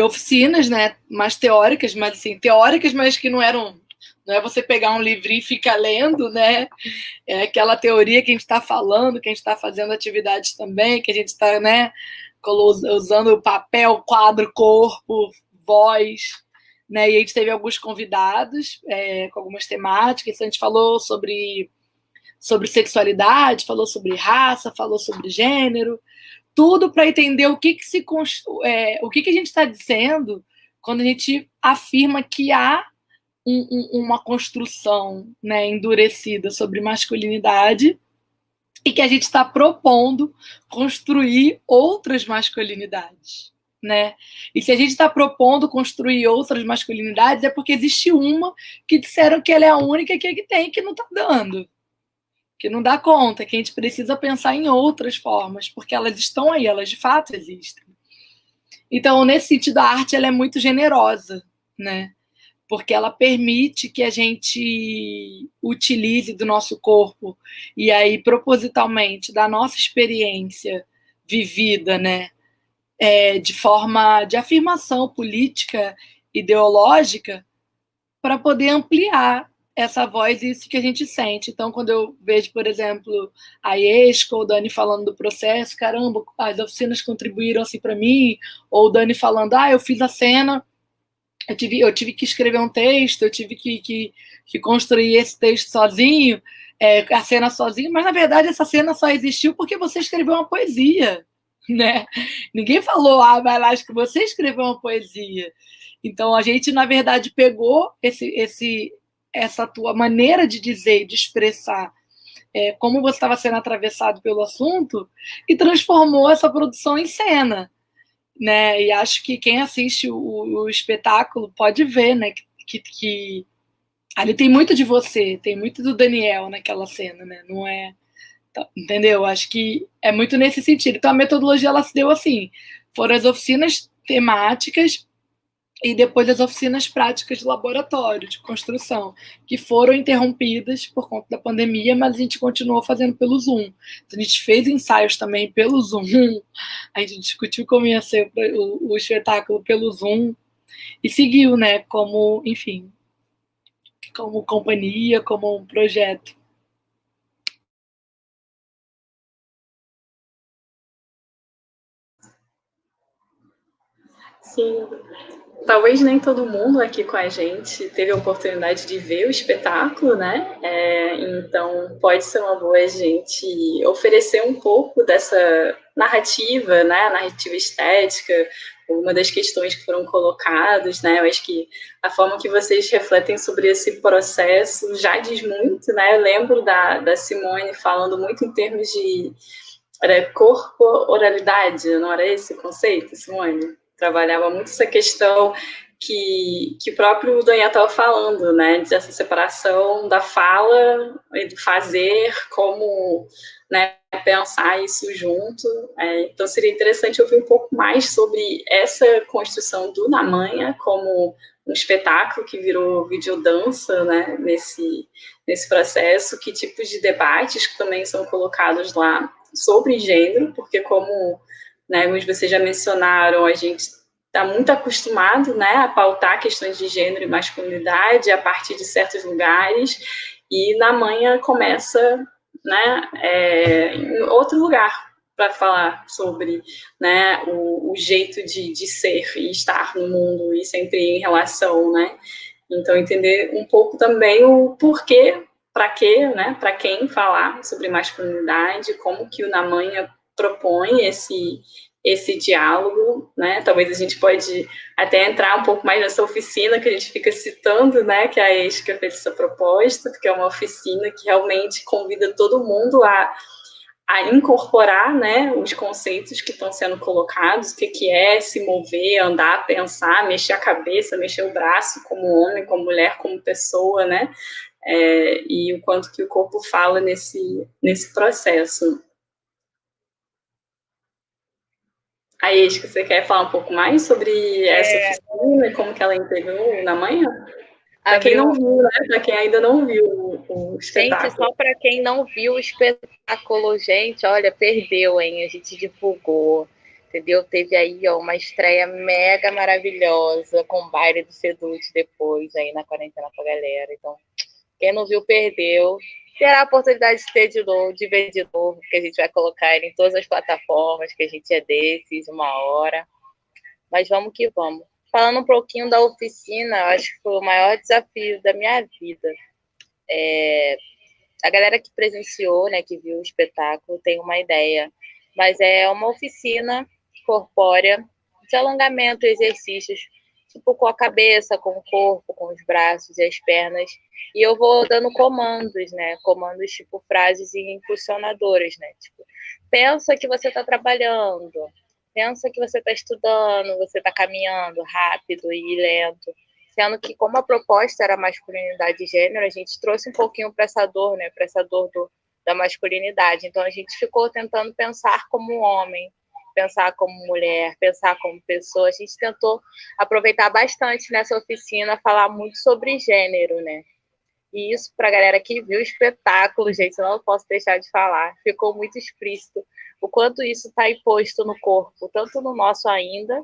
oficinas, né? Mais teóricas, mas assim, teóricas, mas que não é você pegar um livrinho e ficar lendo, né? É aquela teoria que a gente está falando, que a gente está fazendo atividades também, que a gente está, né, usando o papel, quadro, corpo, voz, né? E a gente teve alguns convidados com algumas temáticas. A gente falou sobre sexualidade, falou sobre raça, falou sobre gênero, tudo para entender o que a gente está dizendo quando a gente afirma que há uma construção, né, endurecida sobre masculinidade e que a gente está propondo construir outras masculinidades, né? E se a gente está propondo construir outras masculinidades é porque existe uma que disseram que ela é a única que tem, que não está dando, que não dá conta, que a gente precisa pensar em outras formas, porque elas estão aí, elas de fato existem. Então, nesse sentido, a arte ela é muito generosa, né? Porque ela permite que a gente utilize do nosso corpo e aí, propositalmente, da nossa experiência vivida, né? De forma de afirmação política, ideológica, para poder ampliar essa voz e isso que a gente sente. Então, quando eu vejo, por exemplo, a Iesca ou o Dani falando do processo, caramba, as oficinas contribuíram assim para mim, ou o Dani falando, eu fiz a cena eu tive que escrever um texto, eu tive que construir esse texto sozinho, a cena sozinho, mas na verdade essa cena só existiu porque você escreveu uma poesia, né? Ninguém falou, vai lá, acho que você escreveu uma poesia. Então a gente, na verdade, pegou essa tua maneira de dizer, de expressar como você estava sendo atravessado pelo assunto e transformou essa produção em cena, né? E acho que quem assiste o espetáculo pode ver, né? Que ali tem muito de você, tem muito do Daniel naquela cena, né? Não é, entendeu? Acho que é muito nesse sentido. Então a metodologia ela se deu assim, foram as oficinas temáticas e depois as oficinas práticas de laboratório, de construção, que foram interrompidas por conta da pandemia, mas a gente continuou fazendo pelo Zoom. Então, a gente fez ensaios também pelo Zoom, a gente discutiu como ia ser o espetáculo pelo Zoom, e seguiu, né, como, enfim, como companhia, como um projeto. Sim, talvez nem todo mundo aqui com a gente teve a oportunidade de ver o espetáculo, né? Então pode ser uma boa a gente oferecer um pouco dessa narrativa, né? Narrativa estética, uma das questões que foram colocadas, né? Eu acho que a forma que vocês refletem sobre esse processo já diz muito, né? Eu lembro da Simone falando muito em termos de corporalidade, não era esse o conceito, Simone? Trabalhava muito essa questão que o próprio Daniel estava falando, né, dessa separação da fala e do fazer, como, né, pensar isso junto. Então seria interessante ouvir um pouco mais sobre essa construção do Na Manha como um espetáculo que virou videodança, né, nesse processo, que tipos de debates que também são colocados lá sobre gênero, porque como, né, vocês já mencionaram, a gente está muito acostumado, né, a pautar questões de gênero e masculinidade a partir de certos lugares, e Na Manha começa, né, em outro lugar para falar sobre, né, o jeito de ser e estar no mundo e sempre em relação, né. Então entender um pouco também o porquê, para quê, né, para quem falar sobre masculinidade, como que o Na Manha propõe esse diálogo, né? Talvez a gente pode até entrar um pouco mais nessa oficina que a gente fica citando, né? Que é a ESCA fez essa proposta, porque é uma oficina que realmente convida todo mundo a incorporar, né, os conceitos que estão sendo colocados, o que é se mover, andar, pensar, mexer a cabeça, mexer o braço como homem, como mulher, como pessoa, né? E o quanto que o corpo fala nesse processo. Aí, acho que você quer falar um pouco mais sobre essa oficina e como que ela integrou Na Manha? Para quem não viu, né? Para quem ainda não viu o espetáculo. Gente, só para quem não viu o espetáculo, gente, olha, perdeu, hein? A gente divulgou, entendeu? Teve aí, ó, uma estreia mega maravilhosa com baile do Sedute depois aí na quarentena pra galera. Então, quem não viu, perdeu. Terá a oportunidade de ter de novo, de ver de novo, porque a gente vai colocar ele em todas as plataformas, que a gente é desses, uma hora. Mas vamos que vamos. Falando um pouquinho da oficina, acho que foi o maior desafio da minha vida. A galera que presenciou, né, que viu o espetáculo, tem uma ideia. Mas é uma oficina corpórea de alongamento e exercícios, tipo com a cabeça, com o corpo, com os braços e as pernas. E eu vou dando comandos, né? Comandos tipo frases impulsionadoras, né? Tipo, pensa que você está trabalhando, pensa que você está estudando, você está caminhando rápido e lento. Sendo que, como a proposta era masculinidade e gênero, a gente trouxe um pouquinho para essa dor, né? Para essa dor da masculinidade. Então, a gente ficou tentando pensar como homem, pensar como mulher, pensar como pessoa. A gente tentou aproveitar bastante nessa oficina, falar muito sobre gênero, né? E isso, para a galera que viu o espetáculo, gente, não posso deixar de falar, ficou muito explícito o quanto isso está imposto no corpo, tanto no nosso ainda,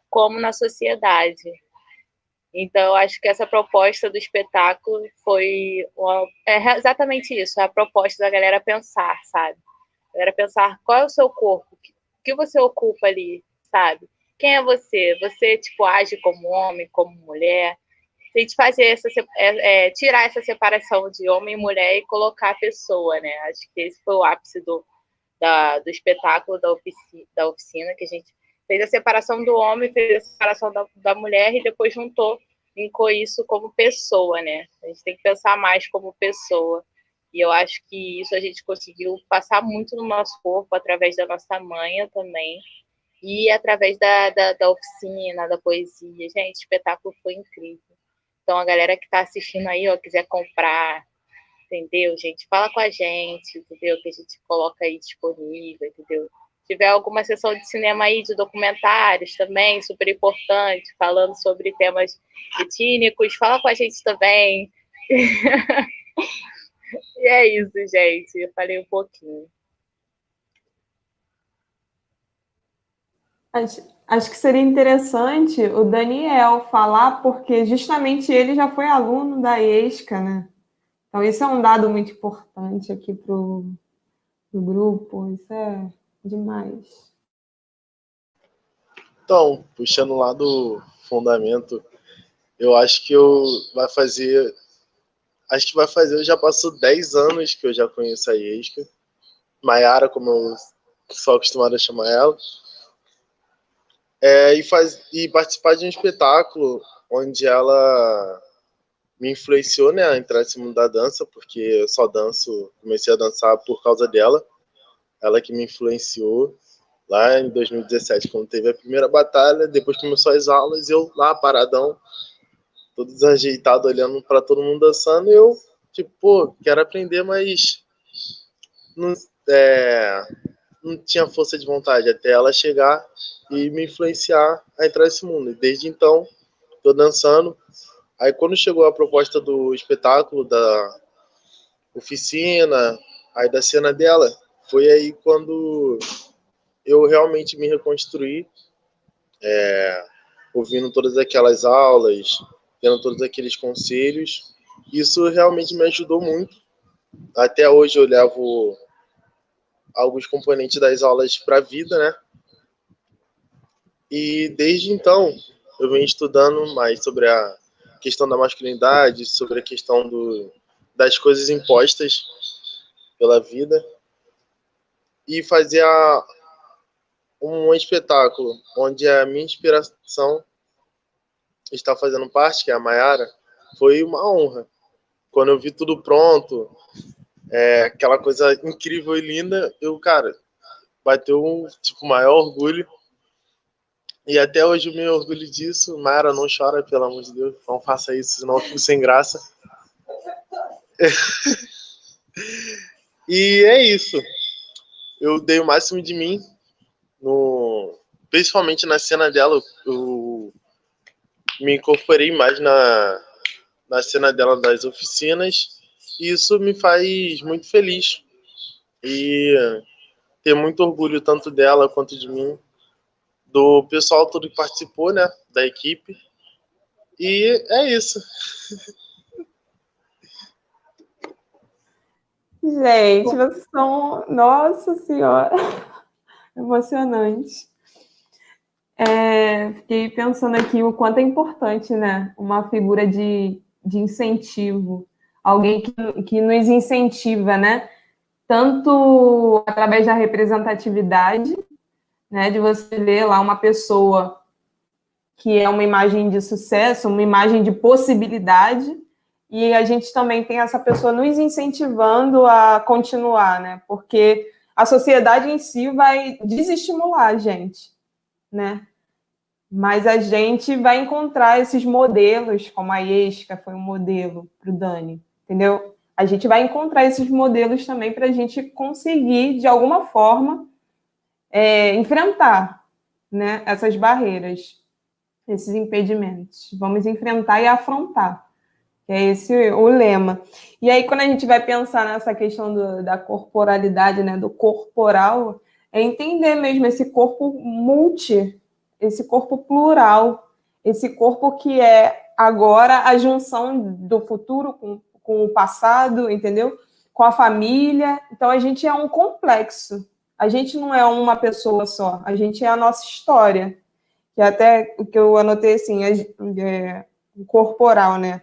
como na sociedade. Então, eu acho que essa proposta do espetáculo foi exatamente isso, a proposta da galera pensar, sabe? A galera pensar qual é o seu corpo, o que você ocupa ali, sabe? Quem é você? Você, tipo, age como homem, como mulher? Se a gente fazer tirar essa separação de homem e mulher e colocar a pessoa, né? Acho que esse foi o ápice do espetáculo da oficina, que a gente fez a separação do homem, fez a separação da mulher e depois linkou isso como pessoa, né? A gente tem que pensar mais como pessoa. E eu acho que isso a gente conseguiu passar muito no nosso corpo, através da nossa manha também, e através da oficina, da poesia. Gente, o espetáculo foi incrível. Então, a galera que está assistindo aí, ó, quiser comprar, entendeu, gente? Fala com a gente, entendeu? Que a gente coloca aí disponível, entendeu? Se tiver alguma sessão de cinema aí, de documentários também, super importante, falando sobre temas étnicos, fala com a gente também. E é isso, gente. Eu falei um pouquinho. Acho que seria interessante o Daniel falar, porque justamente ele já foi aluno da ESCA, né? Então, isso é um dado muito importante aqui para o grupo. Isso é demais. Então, puxando lá do fundamento, eu acho que já passou 10 anos que eu já conheço a Iesca. Maiara, como eu sou acostumado a chamar ela. E participar de um espetáculo onde ela me influenciou, né, a entrar nesse mundo da dança, porque eu só comecei a dançar por causa dela. Ela que me influenciou lá em 2017, quando teve a primeira batalha, depois começou as aulas, eu lá paradão, todo desajeitado, olhando para todo mundo dançando, e eu, tipo, pô, quero aprender, mas não tinha força de vontade, até ela chegar e me influenciar a entrar nesse mundo. E desde então, tô dançando. Aí quando chegou a proposta do espetáculo, da oficina, aí da cena dela, foi aí quando eu realmente me reconstruí, ouvindo todas aquelas aulas, tendo todos aqueles conselhos. Isso realmente me ajudou muito. Até hoje eu levo alguns componentes das aulas para a vida, né? E desde então eu venho estudando mais sobre a questão da masculinidade, sobre a questão das coisas impostas pela vida, e fazer um espetáculo onde a minha inspiração está fazendo parte, que é a Maiara, foi uma honra. Quando eu vi tudo pronto, aquela coisa incrível e linda, cara, bateu um maior orgulho. E até hoje eu me orgulho disso. Maiara, não chora, pelo amor de Deus, não faça isso, senão eu fico sem graça. E é isso. Eu dei o máximo de mim, principalmente na cena dela. Eu me incorporei mais na cena dela das oficinas, e isso me faz muito feliz. E ter muito orgulho tanto dela quanto de mim, do pessoal todo que participou, né, da equipe. E é isso. Gente, vocês são... Nossa Senhora! Emocionante. Fiquei pensando aqui o quanto é importante, né? Uma figura de incentivo. Alguém que nos incentiva, né? Tanto através da representatividade, né? De você ver lá uma pessoa que é uma imagem de sucesso, uma imagem de possibilidade, e a gente também tem essa pessoa nos incentivando a continuar, né? Porque a sociedade em si vai desestimular a gente, né? Mas a gente vai encontrar esses modelos, como a Iesca foi um modelo para o Dani, entendeu? A gente vai encontrar esses modelos também para a gente conseguir, de alguma forma, enfrentar, né, essas barreiras, esses impedimentos. Vamos enfrentar e afrontar. É esse o lema. E aí, quando a gente vai pensar nessa questão da corporalidade, né, do corporal, é entender mesmo esse corpo esse corpo plural, esse corpo que é agora a junção do futuro com o passado, entendeu? Com a família. Então, a gente é um complexo. A gente não é uma pessoa só, a gente é a nossa história. que até o que eu anotei assim, corporal, né?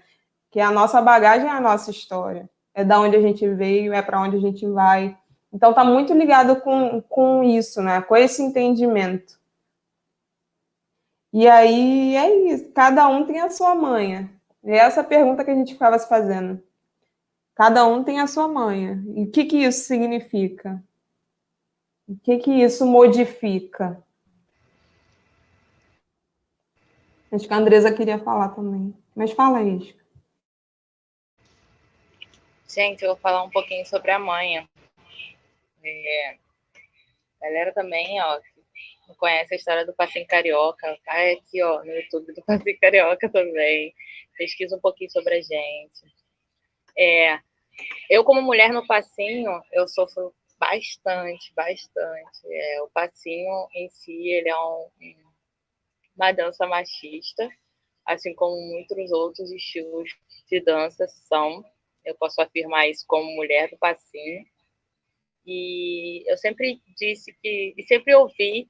Que a nossa bagagem é a nossa história. É da onde a gente veio, é para onde a gente vai. Então, está muito ligado com isso, né? Com esse entendimento. E aí, é isso. Cada um tem a sua manha. E é essa pergunta que a gente ficava se fazendo. Cada um tem a sua manha. E o que isso significa? O que isso modifica? Acho que a Andresa queria falar também. Mas fala aí, Isca. Gente, eu vou falar um pouquinho sobre a manha. Galera também, ó, não conhece a história do Passinho Carioca, vai aqui, ó, no YouTube do Passinho Carioca também. Pesquisa um pouquinho sobre a gente. Eu, como mulher no passinho, eu sofro bastante. O passinho em si, ele é uma dança machista, assim como muitos outros estilos de dança são. Eu posso afirmar isso como mulher do passinho. E eu sempre disse e sempre ouvi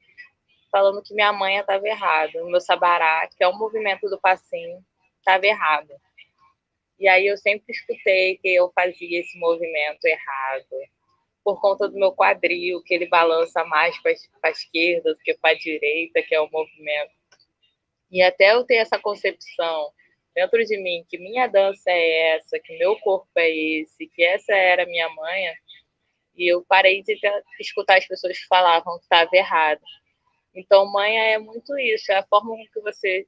falando que minha mãe estava errada. O meu sabará, que é o movimento do passinho, estava errado. E aí eu sempre escutei que eu fazia esse movimento errado, por conta do meu quadril, que ele balança mais para a esquerda do que para a direita, que é o movimento. E até eu ter essa concepção dentro de mim, que minha dança é essa, que meu corpo é esse, que essa era a minha manha, e eu parei de escutar as pessoas que falavam que estava errado. Então, manha é muito isso, é a forma com que você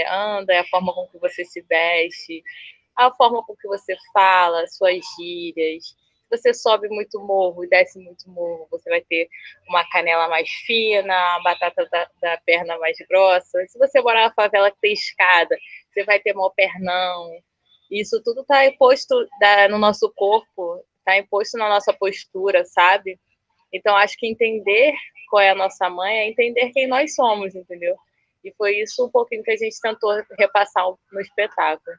anda, é a forma com que você se veste, a forma com que você fala, suas gírias. Se você sobe muito morro e desce muito morro, você vai ter uma canela mais fina, a batata da perna mais grossa. Se você morar na favela que tem escada, você vai ter mau pernão. Isso tudo está imposto no nosso corpo, está imposto na nossa postura, sabe? Então, acho que entender qual é a nossa mãe é entender quem nós somos, entendeu? E foi isso um pouquinho que a gente tentou repassar no espetáculo.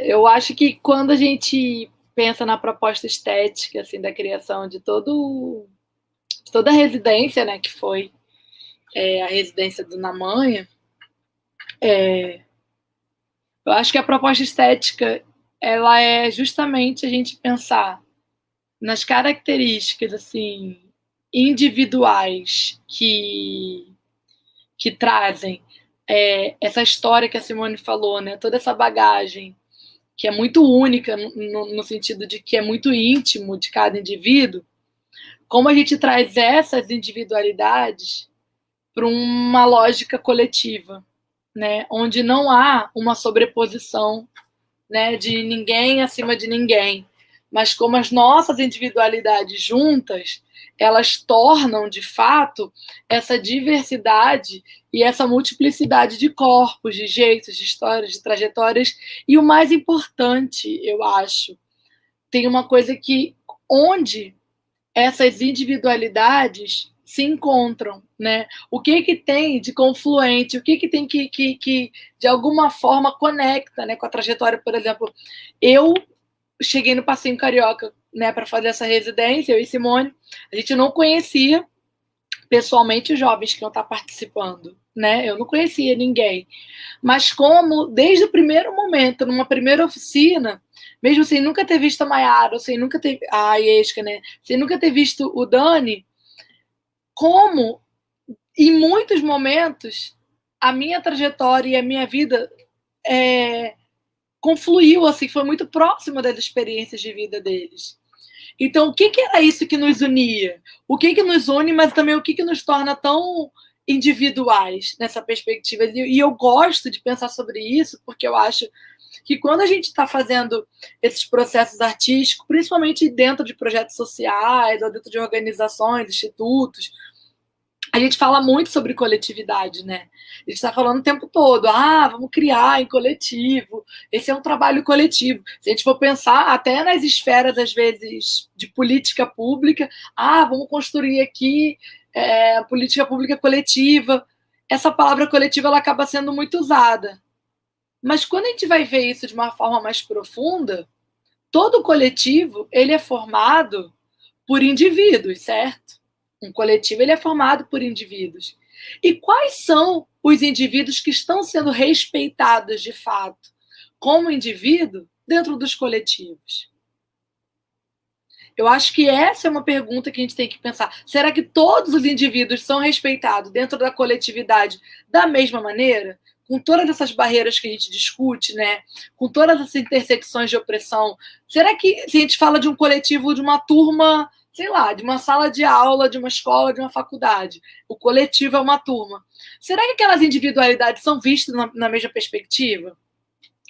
Eu acho que quando a gente pensa na proposta estética, assim, da criação de toda a residência, né, que foi a residência do Namanha, eu acho que a proposta estética ela é justamente a gente pensar nas características assim individuais que trazem essa história que a Simone falou, né? Toda essa bagagem que é muito única no sentido de que é muito íntimo de cada indivíduo, como a gente traz essas individualidades para uma lógica coletiva, né? Onde não há uma sobreposição, né, de ninguém acima de ninguém, mas como as nossas individualidades juntas, elas tornam, de fato, essa diversidade e essa multiplicidade de corpos, de jeitos, de histórias, de trajetórias. E o mais importante, eu acho, tem uma coisa que, onde essas individualidades se encontram, né? O que tem de confluente, o que tem que de alguma forma conecta, né, com a trajetória, por exemplo. Eu cheguei no Passinho Carioca, né, para fazer essa residência, eu e Simone, a gente não conhecia pessoalmente os jovens que iam estar participando, né? Eu não conhecia ninguém. Mas como, desde o primeiro momento, numa primeira oficina, mesmo sem nunca ter visto a Maiara, sem nunca ter a Iesca, né? Sem nunca ter visto o Dani, como em muitos momentos a minha trajetória e a minha vida confluiu, assim, foi muito próxima das experiências de vida deles. Então, o que era isso que nos unia? O que nos une, mas também o que nos torna tão individuais nessa perspectiva? E eu gosto de pensar sobre isso, porque eu acho que quando a gente está fazendo esses processos artísticos, principalmente dentro de projetos sociais ou dentro de organizações, institutos, a gente fala muito sobre coletividade, né? A gente está falando o tempo todo, vamos criar em coletivo, esse é um trabalho coletivo. Se a gente for pensar até nas esferas, às vezes, de política pública, vamos construir aqui política pública coletiva. Essa palavra coletiva ela acaba sendo muito usada. Mas quando a gente vai ver isso de uma forma mais profunda, todo coletivo ele é formado por indivíduos, certo? Um coletivo ele é formado por indivíduos. E quais são os indivíduos que estão sendo respeitados de fato como indivíduo dentro dos coletivos? Eu acho que essa é uma pergunta que a gente tem que pensar. Será que todos os indivíduos são respeitados dentro da coletividade da mesma maneira? Com todas essas barreiras que a gente discute, né? Com todas essas intersecções de opressão. Será que, se a gente fala de um coletivo, de uma turma, sei lá, de uma sala de aula, de uma escola, de uma faculdade, o coletivo é uma turma, será que aquelas individualidades são vistas na mesma perspectiva?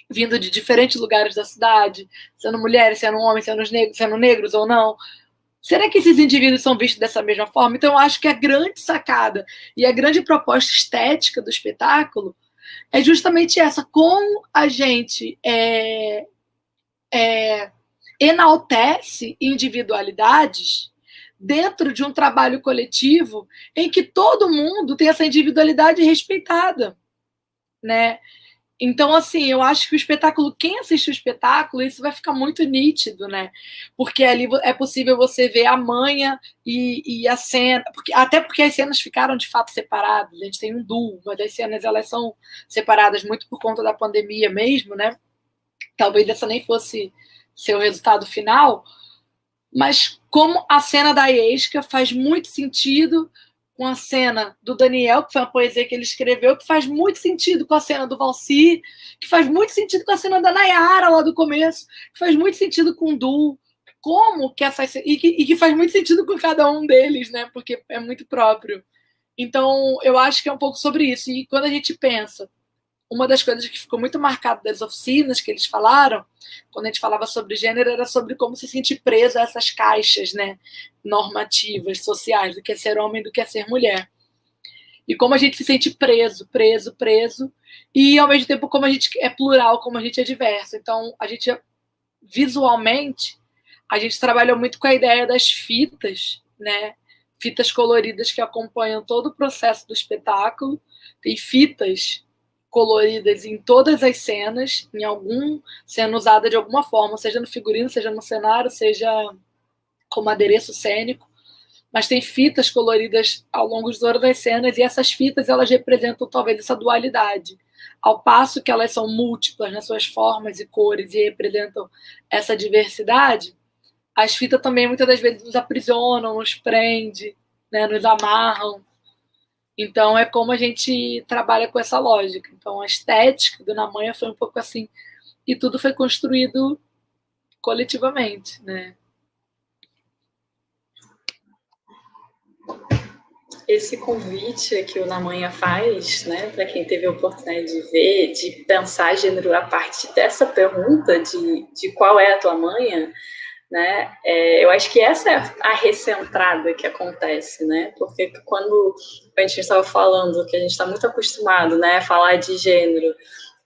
Vindo de diferentes lugares da cidade, sendo mulheres, sendo homens, sendo negros ou não. Será que esses indivíduos são vistos dessa mesma forma? Então, eu acho que a grande sacada e a grande proposta estética do espetáculo é justamente essa: como a gente enaltece individualidades dentro de um trabalho coletivo em que todo mundo tem essa individualidade respeitada, né? Então, assim, eu acho que o espetáculo, quem assiste o espetáculo, isso vai ficar muito nítido, né? Porque ali é possível você ver a manha e a cena, até porque as cenas ficaram de fato separadas. A gente tem um duo, mas as cenas elas são separadas muito por conta da pandemia mesmo, né? Talvez essa nem fosse ser o resultado final, mas como a cena da Iesca faz muito sentido com a cena do Daniel, que foi uma poesia que ele escreveu, que faz muito sentido com a cena do Valci, que faz muito sentido com a cena da Nayara lá do começo, que faz muito sentido com o Du, como que essa e que faz muito sentido com cada um deles, né? Porque é muito próprio. Então, eu acho que é um pouco sobre isso. E quando a gente pensa, uma das coisas que ficou muito marcada das oficinas que eles falaram, quando a gente falava sobre gênero, era sobre como se sentir preso a essas caixas, né, normativas, sociais, do que é ser homem, do que é ser mulher. E como a gente se sente preso, e ao mesmo tempo como a gente é plural, como a gente é diverso. Então, a gente, visualmente, a gente trabalhou muito com a ideia das fitas, né, fitas coloridas que acompanham todo o processo do espetáculo. Tem fitas coloridas em todas as cenas, sendo usada de alguma forma, seja no figurino, seja no cenário, seja como adereço cênico, mas tem fitas coloridas ao longo de todas as cenas, e essas fitas elas representam talvez essa dualidade, ao passo que elas são múltiplas nas suas formas e cores e representam essa diversidade. As fitas também muitas das vezes nos aprisionam, nos prendem, né, nos amarram. Então, é como a gente trabalha com essa lógica. Então, a estética do Na Manha foi um pouco assim. E tudo foi construído coletivamente, né? Esse convite que o Na Manha faz, né, para quem teve a oportunidade de ver, de pensar gênero a partir dessa pergunta de qual é a tua manha, né? Eu acho que essa é a recentrada que acontece, né? Porque quando a gente estava falando que a gente está muito acostumado, né, a falar de gênero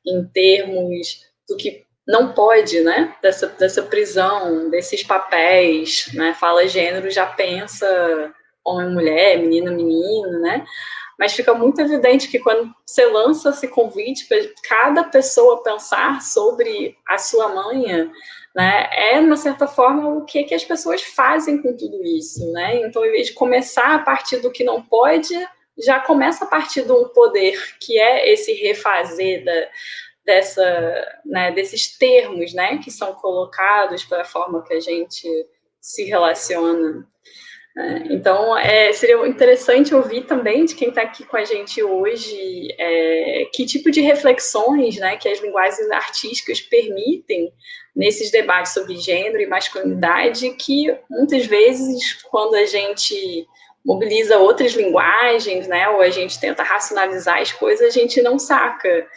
em termos do que não pode, né? Dessa prisão, desses papéis, né? Fala gênero, já pensa homem, mulher, menina, menino, né? Mas fica muito evidente que quando você lança esse convite para cada pessoa pensar sobre a sua manha, né, de uma certa forma, o que as pessoas fazem com tudo isso, né? Então, em vez de começar a partir do que não pode, já começa a partir de um poder, que é esse refazer desses termos, né, que são colocados para a forma que a gente se relaciona. Então, seria interessante ouvir também de quem está aqui com a gente hoje que tipo de reflexões, né, que as linguagens artísticas permitem nesses debates sobre gênero e masculinidade, que muitas vezes, quando a gente mobiliza outras linguagens, né, ou a gente tenta racionalizar as coisas, a gente não saca,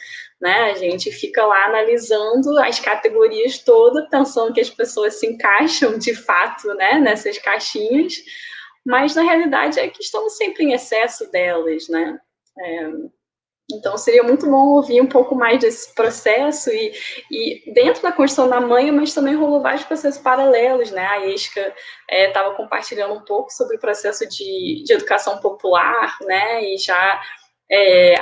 né? A gente fica lá analisando as categorias todas, pensando que as pessoas se encaixam de fato, né, nessas caixinhas, mas na realidade é que estamos sempre em excesso delas, né? Então seria muito bom ouvir um pouco mais desse processo e dentro da construção da manha, mas também rolou vários processos paralelos, né? A Iesca estava compartilhando um pouco sobre o processo de educação popular, né? E já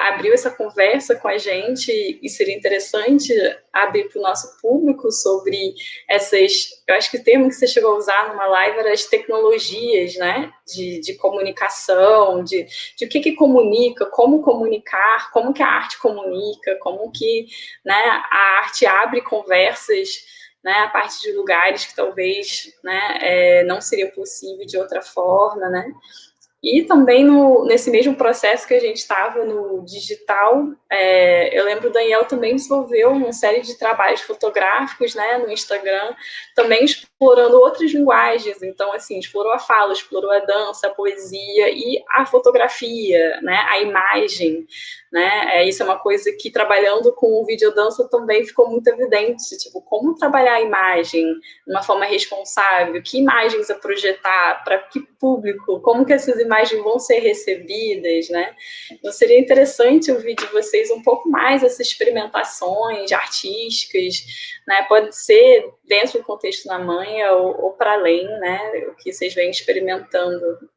abriu essa conversa com a gente, e seria interessante abrir para o nosso público sobre essas, eu acho que o termo que você chegou a usar numa live era as tecnologias, né, de comunicação, de o que comunica, como comunicar, como que a arte comunica, como que, né, a arte abre conversas, né, a partir de lugares que talvez, né, não seria possível de outra forma, né. E também nesse mesmo processo que a gente estava no digital, eu lembro que o Daniel também desenvolveu uma série de trabalhos fotográficos, né, no Instagram, também explorando outras linguagens. Então, assim, explorou a fala, explorou a dança, a poesia e a fotografia, né, a imagem, né? Isso é uma coisa que, trabalhando com o videodança, também ficou muito evidente, tipo, como trabalhar a imagem de uma forma responsável, que imagens a projetar, para que público, como que essas imagens vão ser recebidas, né? Então, seria interessante ouvir de vocês um pouco mais essas experimentações artísticas, né? Pode ser dentro do contexto da manha ou para além, né? O que vocês vêm experimentando.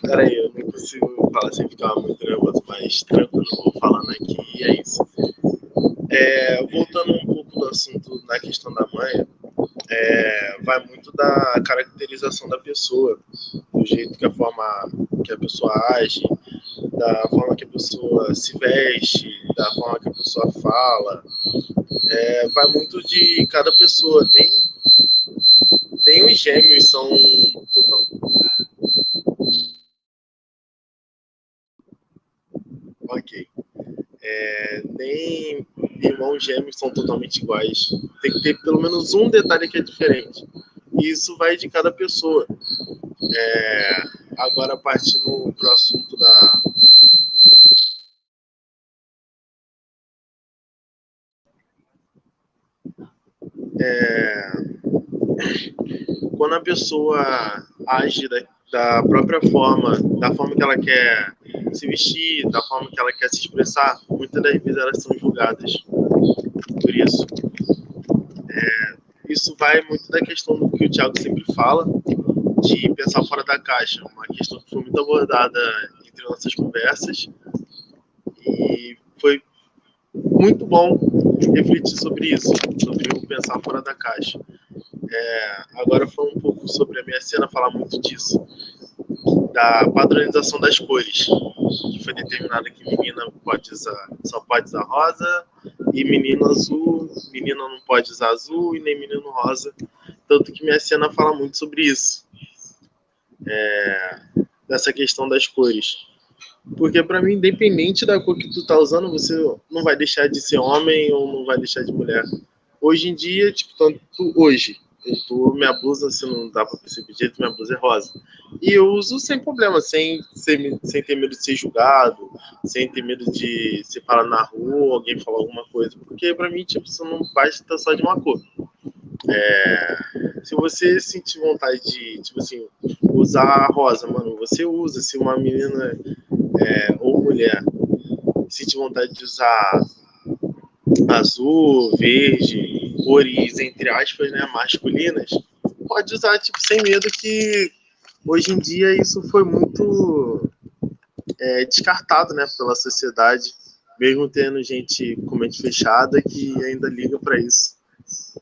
Peraí, eu não consigo falar sem ficar muito nervoso, mas tranquilo, vou falando aqui e é isso. Voltando um pouco do assunto na questão da manha, vai muito da caracterização da pessoa, do jeito que a pessoa age, da forma que a pessoa se veste, da forma que a pessoa fala. Vai muito de cada pessoa. Nem os gêmeos são ok. Nem irmãos gêmeos são totalmente iguais. Tem que ter pelo menos um detalhe que é diferente. E isso vai de cada pessoa. Agora, partindo para o assunto da. Quando a pessoa age da própria forma, da forma que ela quer se vestir, da forma que ela quer se expressar, muitas das vezes elas são julgadas por isso. Isso vai muito da questão do que o Thiago sempre fala, de pensar fora da caixa, uma questão que foi muito abordada entre nossas conversas, e foi muito bom refletir sobre isso, sobre o pensar fora da caixa. Agora, falando um pouco sobre a minha cena, falar muito disso, da padronização das cores, que foi determinada que menina só pode usar rosa, e menino azul, menina não pode usar azul, e nem menino rosa. Tanto que minha cena fala muito sobre isso, dessa questão das cores. Porque para mim, independente da cor que tu tá usando, você não vai deixar de ser homem ou não vai deixar de mulher. Hoje em dia, tipo, tanto hoje, minha blusa, se não dá pra perceber direito, minha blusa é rosa. E eu uso sem problema, sem ter medo de ser julgado, sem ter medo de se falar na rua, alguém falar alguma coisa. Porque pra mim, tipo, isso não basta só de uma cor. Se você sentir vontade de, tipo assim, usar rosa, mano, você usa. Se uma menina ou mulher sentir vontade de usar azul, verde, cores, entre aspas, né, masculinas, pode usar, tipo, sem medo, que hoje em dia isso foi muito descartado, né, pela sociedade, mesmo tendo gente com mente fechada que ainda liga para isso.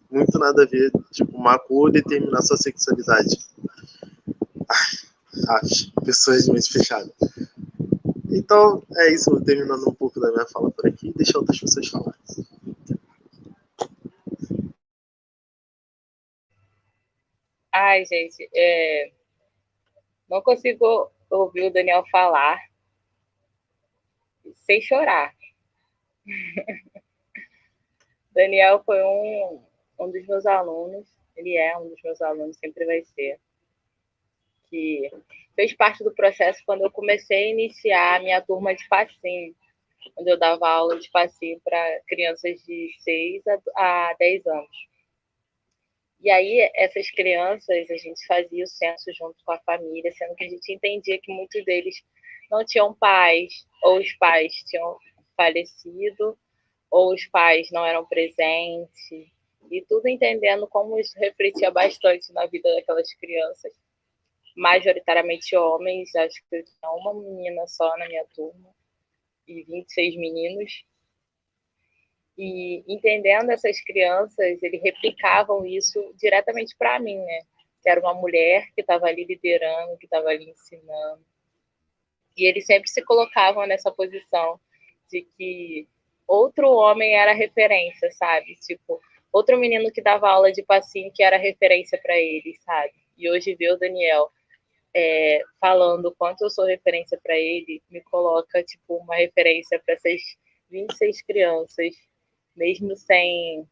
Muito nada a ver, tipo, uma cor determinar sua sexualidade. Pessoas de mente fechada. Então, é isso, terminando um pouco da minha fala por aqui e deixar outras pessoas falarem. Ai, gente, não consigo ouvir o Daniel falar sem chorar. Daniel foi um dos meus alunos, ele é um dos meus alunos, sempre vai ser, que fez parte do processo quando eu comecei a iniciar a minha turma de passinho, quando eu dava aula de passinho para crianças de 6 a 10 anos. E aí, essas crianças, a gente fazia o censo junto com a família, sendo que a gente entendia que muitos deles não tinham pais, ou os pais tinham falecido, ou os pais não eram presentes. E tudo entendendo como isso refletia bastante na vida daquelas crianças, majoritariamente homens, acho que eu tinha uma menina só na minha turma, e 26 meninos. E entendendo essas crianças, eles replicavam isso diretamente para mim, né? Que era uma mulher que estava ali liderando, que estava ali ensinando. E eles sempre se colocavam nessa posição de que outro homem era referência, sabe? Tipo, outro menino que dava aula de passinho que era referência para eles, sabe? E hoje ver o Daniel falando o quanto eu sou referência para ele, me coloca, tipo, uma referência para essas 26 crianças, mesmo sem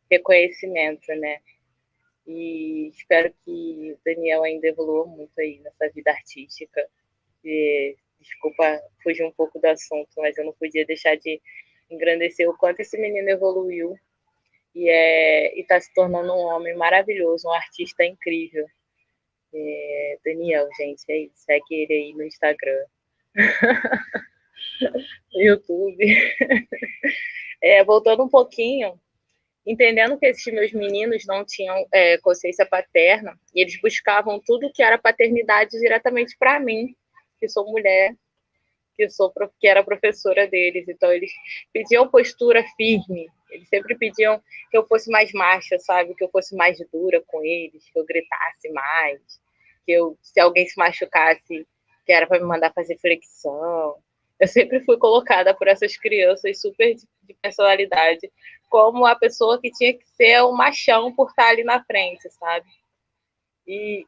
reconhecimento, né? E espero que o Daniel ainda evolua muito aí nessa vida artística. E, desculpa fugir um pouco do assunto, mas eu não podia deixar de engrandecer o quanto esse menino evoluiu e está se tornando um homem maravilhoso, um artista incrível. Daniel, gente, é isso. Segue ele aí no Instagram, no YouTube. Voltando um pouquinho, entendendo que esses meus meninos não tinham consciência paterna, e eles buscavam tudo que era paternidade diretamente para mim, que sou mulher, que era professora deles. Então, eles pediam postura firme, eles sempre pediam que eu fosse mais macha, sabe? Que eu fosse mais dura com eles, que eu gritasse mais, se alguém se machucasse, que era para me mandar fazer flexão. Eu sempre fui colocada por essas crianças super de personalidade como a pessoa que tinha que ser o machão por estar ali na frente, sabe? E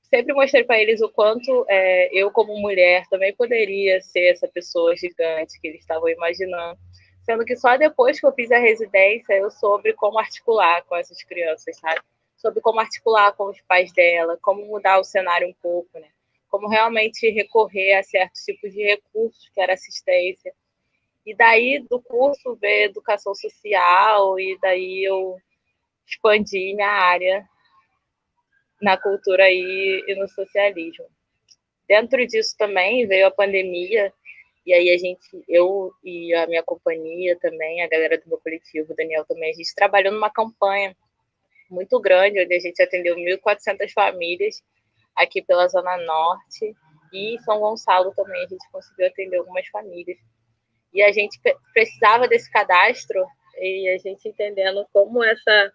sempre mostrei para eles o quanto eu, como mulher, também poderia ser essa pessoa gigante que eles estavam imaginando. Sendo que só depois que eu fiz a residência, eu soube como articular com essas crianças, sabe? Soube como articular com os pais dela, como mudar o cenário um pouco, né? Como realmente recorrer a certos tipos de recursos, que era assistência. E daí, do curso, ver educação social, e daí eu expandi minha área na cultura e no socialismo. Dentro disso também veio a pandemia, e aí eu e a minha companhia também, a galera do meu coletivo, o Daniel também, a gente trabalhou numa campanha muito grande, onde a gente atendeu 1.400 famílias aqui pela Zona Norte, e em São Gonçalo também a gente conseguiu atender algumas famílias. E a gente precisava desse cadastro, e a gente entendendo como essa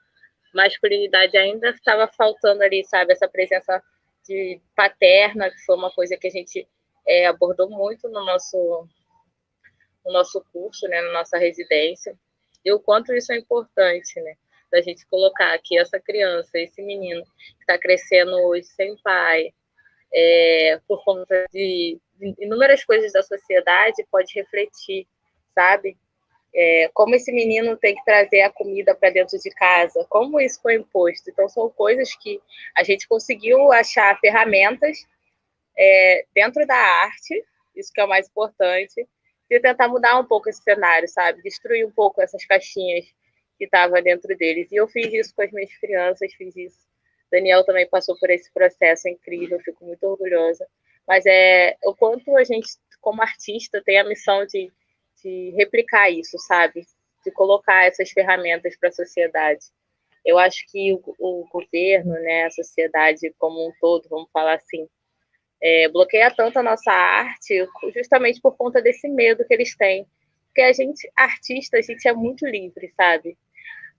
masculinidade ainda estava faltando ali, sabe? Essa presença de paterna, que foi uma coisa que a gente abordou muito no nosso curso, né? Na nossa residência. E o quanto isso é importante, né? Da gente colocar aqui essa criança, esse menino que está crescendo hoje sem pai, por conta de inúmeras coisas da sociedade, pode refletir, sabe? Como esse menino tem que trazer a comida para dentro de casa, como isso foi imposto. Então, são coisas que a gente conseguiu achar ferramentas dentro da arte, isso que é o mais importante, e tentar mudar um pouco esse cenário, sabe? Destruir um pouco essas caixinhas que estavam dentro deles. E eu fiz isso com as minhas crianças, fiz isso. Daniel também passou por esse processo incrível, fico muito orgulhosa. Mas o quanto a gente, como artista, tem a missão de replicar isso, sabe? De colocar essas ferramentas para a sociedade. Eu acho que o governo, né, a sociedade como um todo, vamos falar assim, bloqueia tanto a nossa arte justamente por conta desse medo que eles têm. Porque a gente, artista, a gente é muito livre, sabe?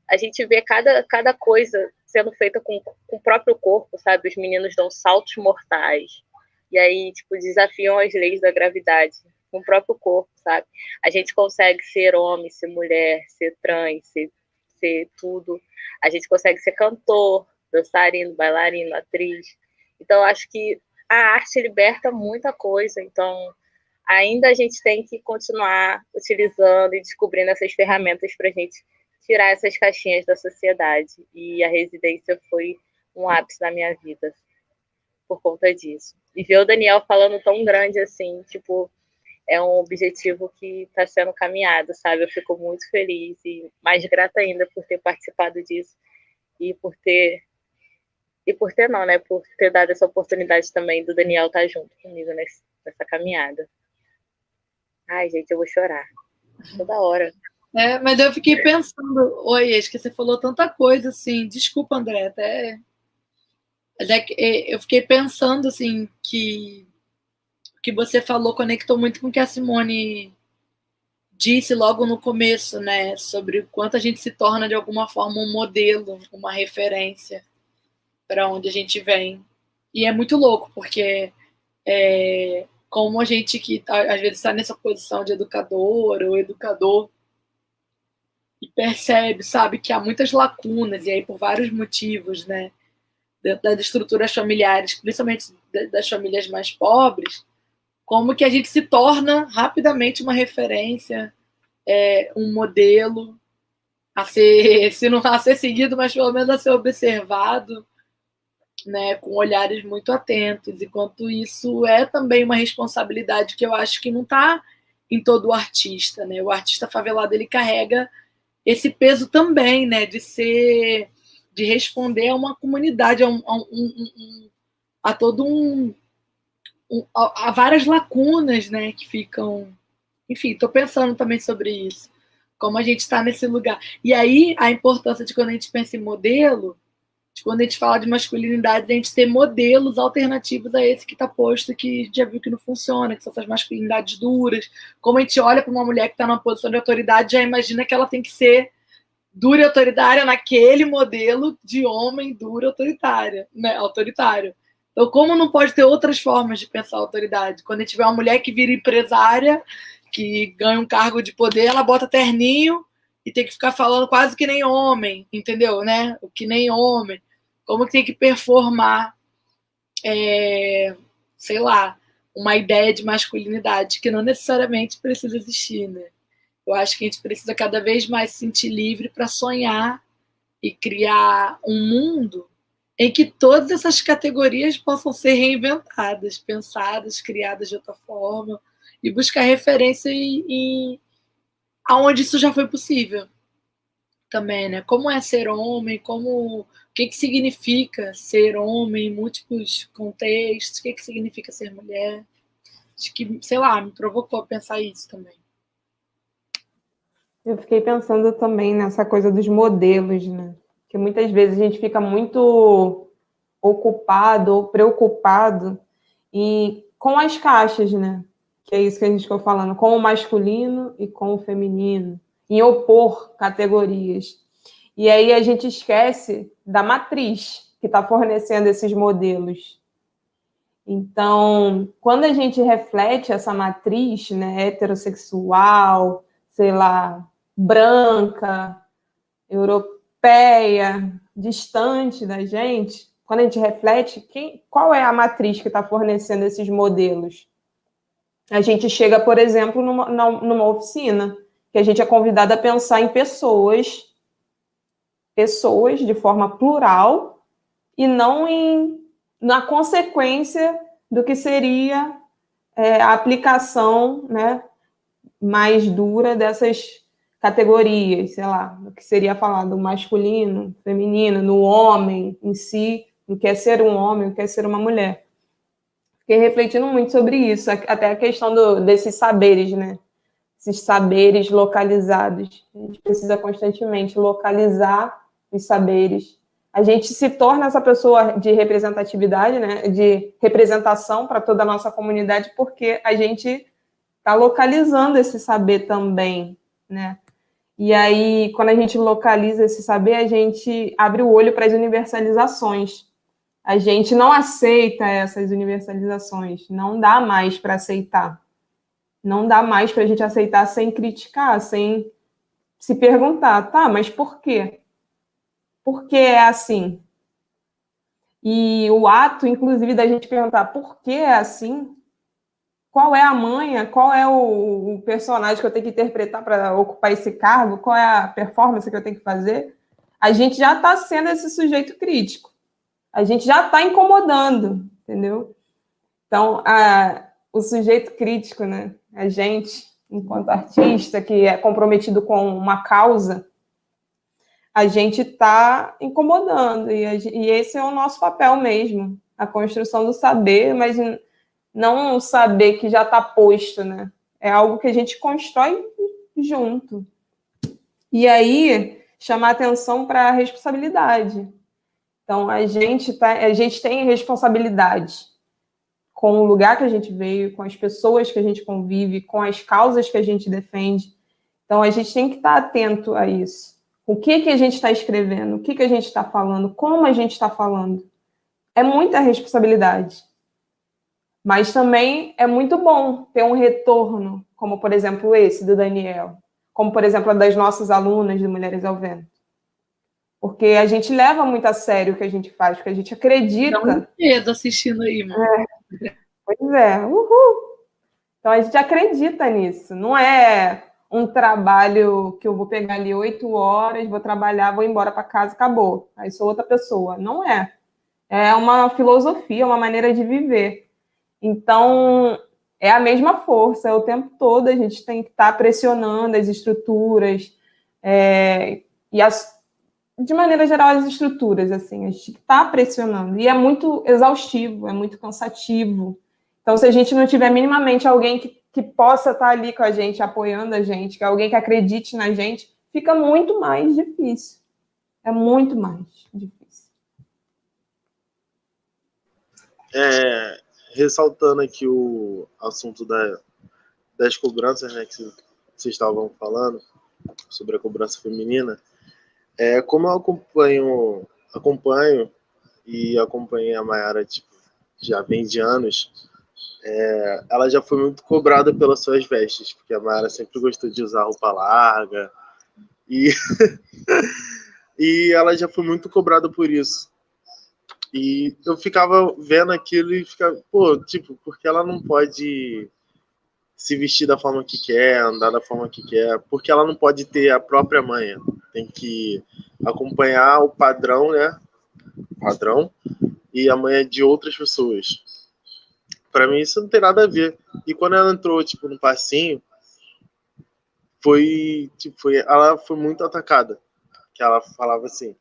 A gente vê cada coisa sendo feita com o próprio corpo, sabe? Os meninos dão saltos mortais. E aí, tipo, desafiam as leis da gravidade com o próprio corpo, sabe? A gente consegue ser homem, ser mulher, ser trans, ser tudo. A gente consegue ser cantor, dançarino, bailarino, atriz. Então, acho que a arte liberta muita coisa. Então, ainda a gente tem que continuar utilizando e descobrindo essas ferramentas para a gente tirar essas caixinhas da sociedade. E a residência foi um ápice na minha vida por conta disso. E ver o Daniel falando tão grande assim, tipo, é um objetivo que está sendo caminhado, sabe? Eu fico muito feliz e mais grata ainda por ter participado disso e por ter não, né? Por ter dado essa oportunidade também do Daniel estar junto comigo nessa caminhada. Ai, gente, eu vou chorar toda hora. Mas eu fiquei pensando, oi, acho que você falou tanta coisa, assim, desculpa, André, eu fiquei pensando, assim, que o que você falou conectou muito com o que a Simone disse logo no começo, né, sobre o quanto a gente se torna, de alguma forma, um modelo, uma referência para onde a gente vem. E é muito louco, porque como a gente que às vezes está nessa posição de educadora ou educador e percebe, sabe, que há muitas lacunas, e aí por vários motivos, né, dentro das estruturas familiares, principalmente das famílias mais pobres, como que a gente se torna rapidamente uma referência, um modelo a ser, se não a ser seguido, mas pelo menos a ser observado, né, com olhares muito atentos, enquanto isso é também uma responsabilidade que eu acho que não está em todo o artista, né? O artista favelado, ele carrega esse peso também, né, de responder a uma comunidade, a todo a várias lacunas, né, que ficam, enfim, estou pensando também sobre isso, como a gente está nesse lugar. E aí a importância de, quando a gente pensa em modelo, quando a gente fala de masculinidade, a gente ter modelos alternativos a esse que está posto, que a gente já viu que não funciona, que são essas masculinidades duras. Como a gente olha para uma mulher que está numa posição de autoridade, já imagina que ela tem que ser dura e autoritária naquele modelo de homem duro e autoritário, né? Autoritário. Então, como não pode ter outras formas de pensar a autoridade? Quando a gente tiver uma mulher que vira empresária, que ganha um cargo de poder, ela bota terninho e tem que ficar falando quase que nem homem, entendeu? Né? O que nem homem. Como que tem que performar, sei lá, uma ideia de masculinidade que não necessariamente precisa existir, né? Eu acho que a gente precisa cada vez mais se sentir livre para sonhar e criar um mundo em que todas essas categorias possam ser reinventadas, pensadas, criadas de outra forma, e buscar referência aonde isso já foi possível também, né? Como é ser homem, o que significa ser homem em múltiplos contextos, o que significa ser mulher. Acho que, sei lá, me provocou a pensar isso também. Eu fiquei pensando também nessa coisa dos modelos, né? Que muitas vezes a gente fica muito ocupado ou preocupado com as caixas, né? Que é isso que a gente ficou falando, com o masculino e com o feminino, em opor categorias. E aí a gente esquece da matriz que está fornecendo esses modelos. Então, quando a gente reflete essa matriz, né, heterossexual, sei lá, branca, europeia, distante da gente, quando a gente reflete, qual é a matriz que está fornecendo esses modelos? A gente chega, por exemplo, numa oficina, que a gente é convidado a pensar em pessoas de forma plural e não na consequência do que seria a aplicação, né, mais dura dessas categorias, sei lá, do que seria falado masculino, feminino, no homem em si, o que é ser um homem, o que é ser uma mulher. Fiquei refletindo muito sobre isso, até a questão desses saberes, né? Esses saberes localizados. A gente precisa constantemente localizar os saberes. A gente se torna essa pessoa de representatividade, né? De representação para toda a nossa comunidade, porque a gente está localizando esse saber também, né? E aí, quando a gente localiza esse saber, a gente abre o olho para as universalizações. A gente não aceita essas universalizações, não dá mais para aceitar. Não dá mais para a gente aceitar sem criticar, sem se perguntar, tá, mas por quê? Por que é assim? E o ato, inclusive, da gente perguntar por que é assim, qual é a manha, qual é o personagem que eu tenho que interpretar para ocupar esse cargo, qual é a performance que eu tenho que fazer, a gente já está sendo esse sujeito crítico. A gente já está incomodando, entendeu? Então, o sujeito crítico, né? A gente, enquanto artista que é comprometido com uma causa, a gente está incomodando. E esse é o nosso papel mesmo, a construção do saber, mas não um saber que já está posto, né? É algo que a gente constrói junto. E aí, chamar atenção para a responsabilidade. Então, a gente tem responsabilidade com o lugar que a gente veio, com as pessoas que a gente convive, com as causas que a gente defende. Então, a gente tem que estar atento a isso. O que a gente está escrevendo, o que a gente está falando, como a gente está falando. É muita responsabilidade. Mas também é muito bom ter um retorno, como, por exemplo, esse do Daniel, como, por exemplo, a das nossas alunas de Mulheres ao Vento. Porque a gente leva muito a sério o que a gente faz, porque a gente acredita. Dá um medo assistindo aí, mano. Pois é, uhul! Então a gente acredita nisso. Não é um trabalho que eu vou pegar ali 8 horas, vou trabalhar, vou embora para casa, acabou. Aí sou outra pessoa. Não é. É uma filosofia, uma maneira de viver. Então, é a mesma força, é o tempo todo a gente tem que estar pressionando as estruturas, de maneira geral, as estruturas, assim, a gente tem que estar pressionando. E é muito exaustivo, é muito cansativo. Então, se a gente não tiver minimamente alguém que possa estar ali com a gente, apoiando a gente, que é alguém que acredite na gente, fica muito mais difícil. É muito mais difícil. Ressaltando aqui o assunto das cobranças, né, que vocês estavam falando, sobre a cobrança feminina, como eu acompanho e acompanhei a Mayara, tipo, já vem de anos, ela já foi muito cobrada pelas suas vestes, porque a Mayara sempre gostou de usar roupa larga, e, e ela já foi muito cobrada por isso. E eu ficava vendo aquilo e ficava, porque ela não pode se vestir da forma que quer, andar da forma que quer, porque ela não pode ter a própria manha. Tem que acompanhar o padrão, né? Padrão e a manha de outras pessoas. Para mim isso não tem nada a ver. E quando ela entrou, tipo, no passinho, ela foi muito atacada. Que ela falava assim: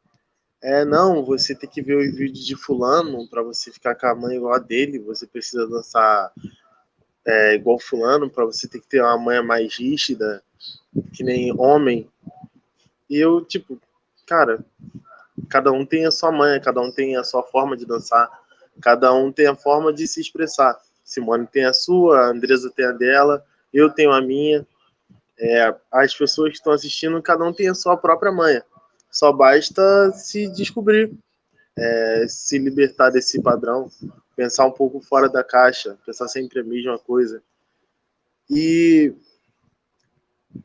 não, você tem que ver os vídeos de fulano para você ficar com a mãe igual a dele, você precisa dançar igual fulano, para você ter que ter uma manha mais rígida, que nem homem. E eu, tipo, cara, cada um tem a sua manha, cada um tem a sua forma de dançar, cada um tem a forma de se expressar. Simone tem a sua, a Andresa tem a dela, eu tenho a minha. As pessoas que estão assistindo, cada um tem a sua própria manha. Só basta se descobrir, se libertar desse padrão, pensar um pouco fora da caixa, pensar sempre a mesma coisa. E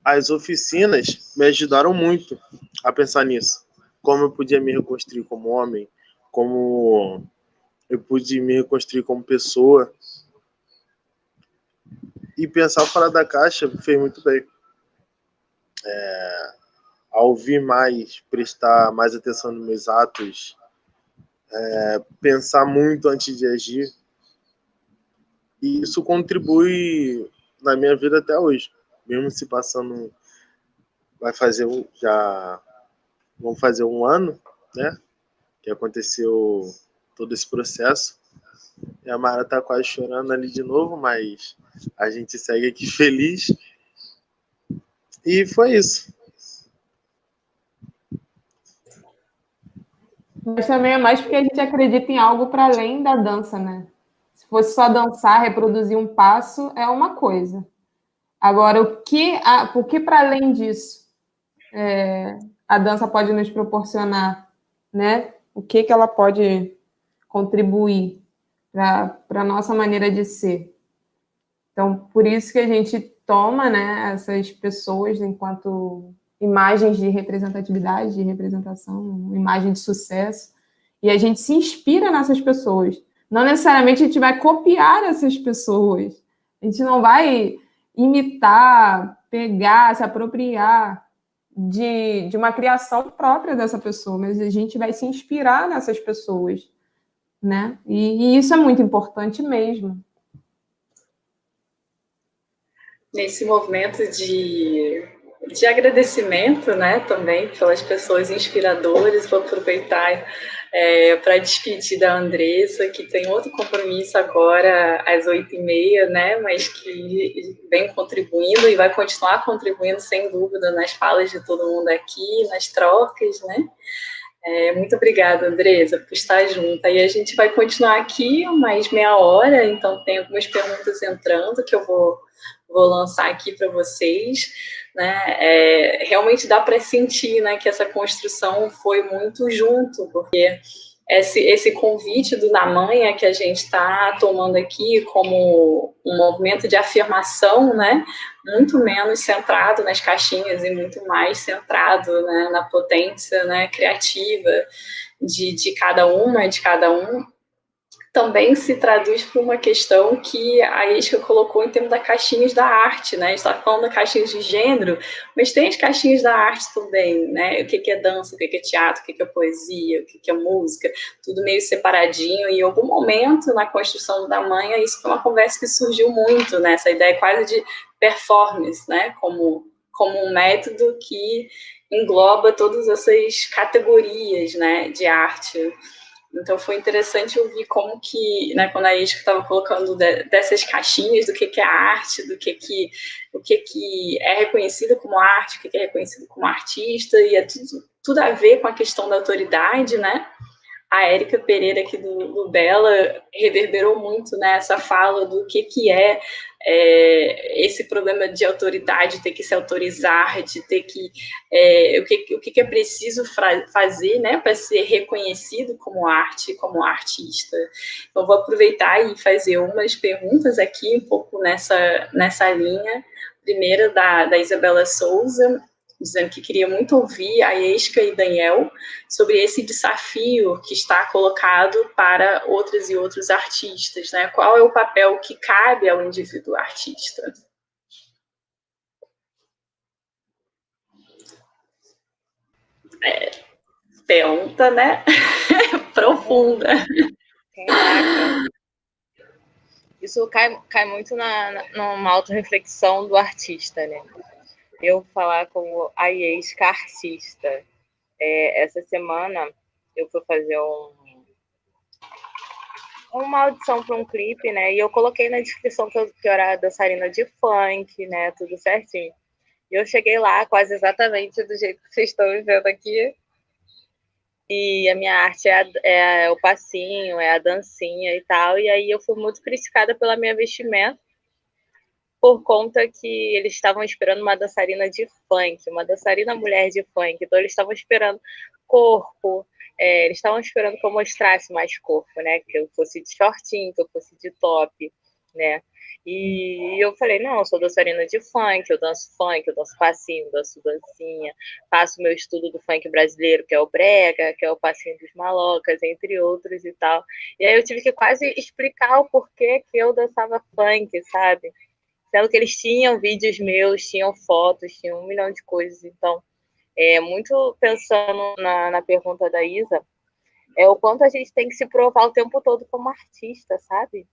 as oficinas me ajudaram muito a pensar nisso. Como eu podia me reconstruir como homem, como eu pude me reconstruir como pessoa. E pensar fora da caixa fez muito bem. A ouvir mais, prestar mais atenção nos meus atos, pensar muito antes de agir. E isso contribui na minha vida até hoje. Mesmo se passando... Vamos fazer 1 ano, né? Que aconteceu todo esse processo. E a Mara tá quase chorando ali de novo, mas a gente segue aqui feliz. E foi isso. Mas também é mais porque a gente acredita em algo para além da dança, né? Se fosse só dançar, reproduzir um passo, é uma coisa. Agora, o que para além disso a dança pode nos proporcionar, né? O que ela pode contribuir para a nossa maneira de ser? Então, por isso que a gente toma, né, essas pessoas enquanto imagens de representatividade, de representação, imagem de sucesso, e a gente se inspira nessas pessoas. Não necessariamente a gente vai copiar essas pessoas, a gente não vai imitar, pegar, se apropriar de uma criação própria dessa pessoa, mas a gente vai se inspirar nessas pessoas, né? E isso é muito importante mesmo. Nesse movimento de agradecimento, né, também pelas pessoas inspiradoras, vou aproveitar para despedir da Andressa, que tem outro compromisso agora às 8h30, né? Mas que vem contribuindo e vai continuar contribuindo, sem dúvida, nas falas de todo mundo aqui, nas trocas, né? Muito obrigada, Andressa, por estar junto. Aí a gente vai continuar aqui mais meia hora, então tem algumas perguntas entrando que eu vou lançar aqui para vocês. Né? Realmente dá para sentir, né, que essa construção foi muito junto, porque esse convite do Na Manha que a gente está tomando aqui como um movimento de afirmação, né, muito menos centrado nas caixinhas e muito mais centrado, né, na potência, né, criativa de cada uma, de cada um, também se traduz por uma questão que a Isca colocou em termos das caixinhas da arte, né? A gente está falando de caixinhas de gênero, mas tem as caixinhas da arte também, né? O que é dança, o que é teatro, o que é poesia, o que é música, tudo meio separadinho. E em algum momento, na construção da Manha, isso foi uma conversa que surgiu muito, né? Essa ideia quase de performance, né? Como um método que engloba todas essas categorias, né, de arte. Então foi interessante ouvir como que, né, quando a Isca estava colocando dessas caixinhas do que é arte, o que é reconhecido como arte, o que é reconhecido como artista, e é tudo a ver com a questão da autoridade, né? A Érica Pereira aqui do Bela reverberou muito, né, essa fala do que é esse problema de autoridade, ter que se autorizar, de ter que o que é preciso fazer, né, para ser reconhecido como arte, como artista. Então vou aproveitar e fazer umas perguntas aqui um pouco nessa linha. Primeira da Isabela Souza, dizendo que queria muito ouvir a Isca e Daniel sobre esse desafio que está colocado para outras e outros artistas, né? Qual é o papel que cabe ao indivíduo artista? Pergunta, né? Profunda. Caraca. Isso cai muito numa autorreflexão do artista, né? Eu vou falar como a Isca artista. Essa semana eu fui fazer uma audição para um clipe, né? E eu coloquei na descrição que eu era dançarina de funk, né? Tudo certinho. E eu cheguei lá quase exatamente do jeito que vocês estão me vendo aqui. E a minha arte é o passinho, é a dancinha e tal. E aí eu fui muito criticada pela minha vestimenta, por conta que eles estavam esperando uma dançarina de funk, uma dançarina mulher de funk. Então eles estavam esperando corpo, eles estavam esperando que eu mostrasse mais corpo, né? Que eu fosse de shortinho, que eu fosse de top, né? E eu falei, não, eu sou dançarina de funk, eu danço passinho, danço dancinha, faço meu estudo do funk brasileiro, que é o brega, que é o passinho dos malocas, entre outros e tal. E aí eu tive que quase explicar o porquê que eu dançava funk, sabe? Sendo que eles tinham vídeos meus, tinham fotos, tinham 1 milhão de coisas. Então, muito pensando na pergunta da Isa, o quanto a gente tem que se provar o tempo todo como artista, sabe?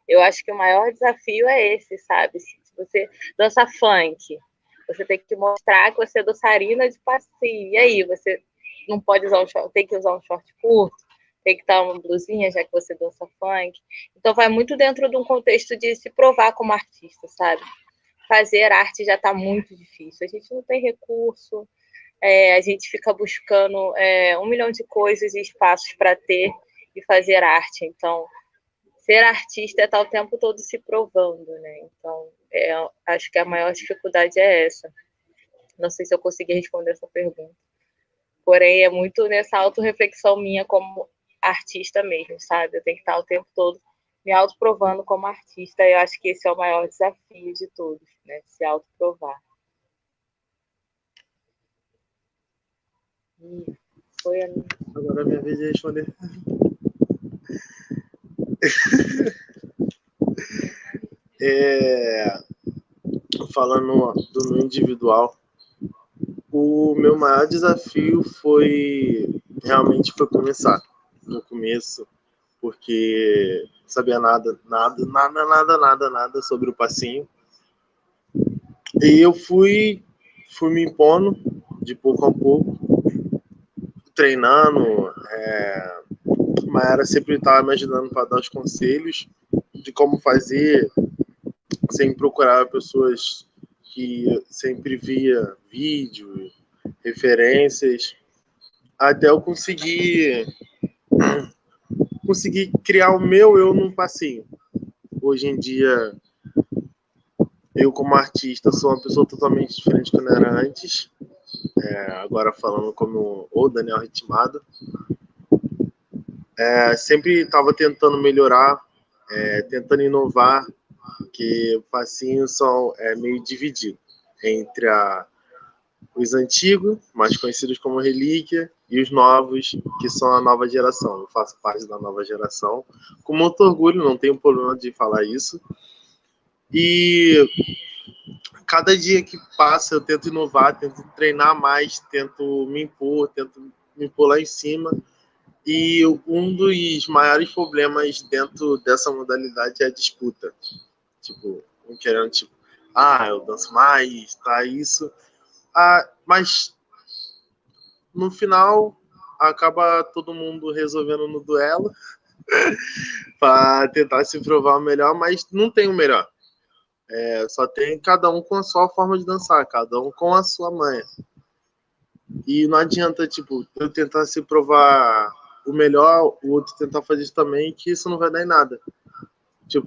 Eu acho que o maior desafio é esse, sabe? Se você dança funk, você tem que mostrar que você é dançarina de passinho. E aí, você não pode usar tem que usar um short curto, tem que estar uma blusinha, já que você dança funk. Então, vai muito dentro de um contexto de se provar como artista, sabe? Fazer arte já está muito difícil. A gente não tem recurso, a gente fica buscando 1 milhão de coisas e espaços para ter e fazer arte. Então, ser artista é estar o tempo todo se provando, né? Então, acho que a maior dificuldade é essa. Não sei se eu consegui responder essa pergunta. Porém, é muito nessa autorreflexão minha como artista mesmo, sabe? Eu tenho que estar o tempo todo me autoprovando como artista. Eu acho que esse é o maior desafio de todos, né? Se autoprovar. Foi a... Agora é minha vez de responder. Falando do meu individual, o meu maior desafio realmente foi começar no começo, porque não sabia nada sobre o passinho. E eu fui me impondo de pouco a pouco, treinando, Mayara sempre estava me ajudando para dar os conselhos de como fazer, sempre procurava pessoas que sempre via vídeo, referências, até eu conseguir criar o meu eu num passinho. Hoje em dia, eu como artista sou uma pessoa totalmente diferente do que eu era antes, agora falando como o Daniel Ritmado. Sempre estava tentando melhorar, tentando inovar, porque o passinho é meio dividido entre os antigos, mais conhecidos como Relíquia, e os novos, que são a nova geração. Eu faço parte da nova geração, com muito orgulho, não tenho problema de falar isso. E cada dia que passa eu tento inovar, tento treinar mais, tento me impor lá em cima. E um dos maiores problemas dentro dessa modalidade é a disputa. Tipo, um querendo, eu danço mais, tá isso. Mas no final acaba todo mundo resolvendo no duelo para tentar se provar melhor, mas não tem o melhor. Só tem cada um com a sua forma de dançar, cada um com a sua manha. E não adianta, eu tentar se provar o melhor, o outro tentar fazer isso também, que isso não vai dar em nada.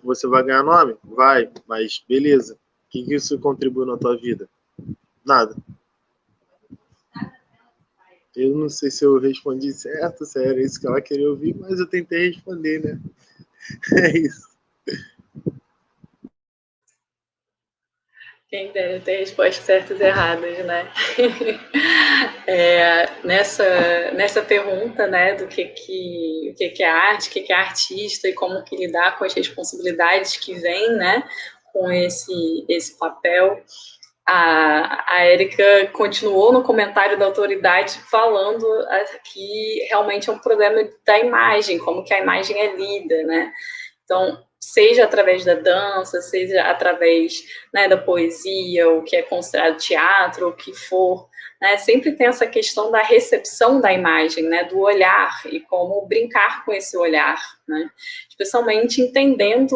Você vai ganhar nome? Vai, mas beleza. O que isso contribui na tua vida? Nada. Eu não sei se eu respondi certo, se era isso que ela queria ouvir, mas eu tentei responder, né? É isso. Quem dera ter respostas certas e erradas, né? Nessa pergunta, né, do que é arte, o que é artista e como que lidar com as responsabilidades que vêm, né, com esse papel, a Érica continuou no comentário da autoridade falando que realmente é um problema da imagem, como que a imagem é lida, né? Então, seja através da dança, seja através, né, da poesia, o que é considerado teatro, o que for, né, sempre tem essa questão da recepção da imagem, né, do olhar e como brincar com esse olhar, né, especialmente entendendo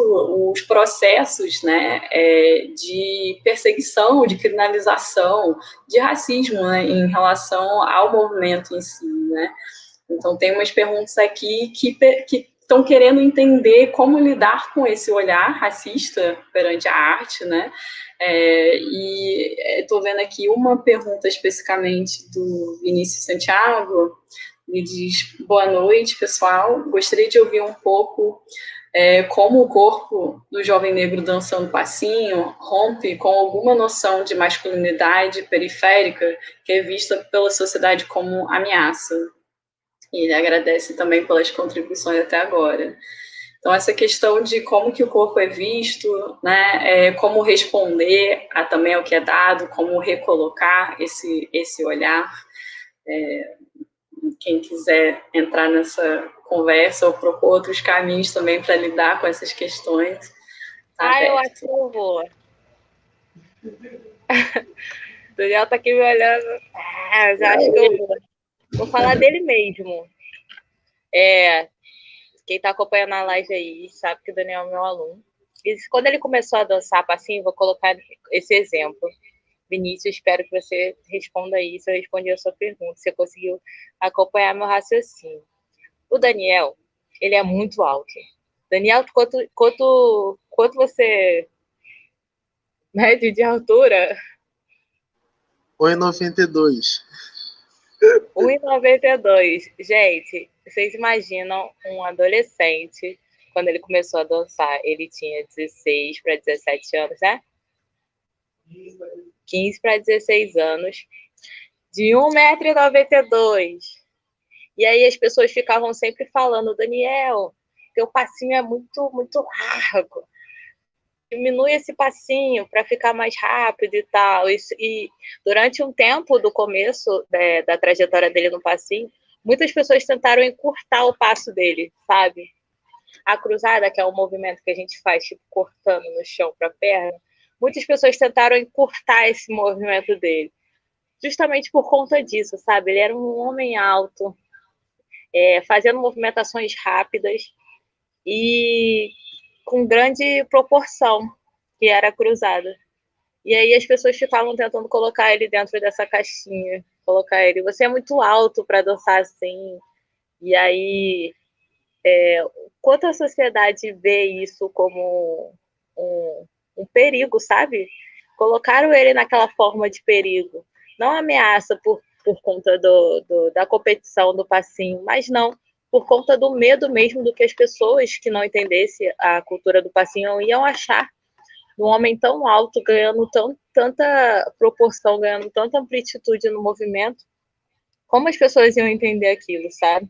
os processos, né, de perseguição, de criminalização, de racismo, né, em relação ao movimento em si, né. Então, tem umas perguntas aqui que estão querendo entender como lidar com esse olhar racista perante a arte, né? E estou vendo aqui uma pergunta especificamente do Vinícius Santiago, ele diz: boa noite, pessoal, gostaria de ouvir um pouco como o corpo do jovem negro dançando passinho rompe com alguma noção de masculinidade periférica que é vista pela sociedade como ameaça. E ele agradece também pelas contribuições até agora. Então, essa questão de como que o corpo é visto, né, como responder também ao que é dado, como recolocar esse olhar. Quem quiser entrar nessa conversa ou propor outros caminhos também para lidar com essas questões. Eu acho que eu vou. O Daniel está aqui me olhando. Eu já acho que eu vou. Vou falar dele mesmo. Quem está acompanhando a live aí sabe que o Daniel é meu aluno. E quando ele começou a dançar passinho, vou colocar esse exemplo. Vinícius, espero que você responda isso. Eu respondi a sua pergunta. Você conseguiu acompanhar meu raciocínio. O Daniel, ele é muito alto. Daniel, quanto você mede de altura? 1,92. 1,92. Gente, vocês imaginam um adolescente, quando ele começou a dançar, ele tinha 16 para 17 anos, né? 15 para 16 anos, de 1,92 m. E aí as pessoas ficavam sempre falando: Daniel, teu passinho é muito, muito largo. Diminui esse passinho para ficar mais rápido e tal. E durante um tempo do começo da trajetória dele no passinho, muitas pessoas tentaram encurtar o passo dele, sabe? A cruzada, que é um movimento que a gente faz, tipo, cortando no chão para a perna, muitas pessoas tentaram encurtar esse movimento dele, justamente por conta disso, sabe? Ele era um homem alto, fazendo movimentações rápidas e com grande proporção, que era cruzada. E aí as pessoas ficavam tentando colocar ele dentro dessa caixinha, colocar ele, você é muito alto para dançar assim. E aí, quanto a sociedade vê isso como um perigo, sabe? Colocaram ele naquela forma de perigo. Não ameaça por conta da competição do passinho, mas não, por conta do medo mesmo do que as pessoas que não entendessem a cultura do passinho iam achar um homem tão alto, ganhando tanta proporção, ganhando tanta amplitude no movimento. Como as pessoas iam entender aquilo, sabe?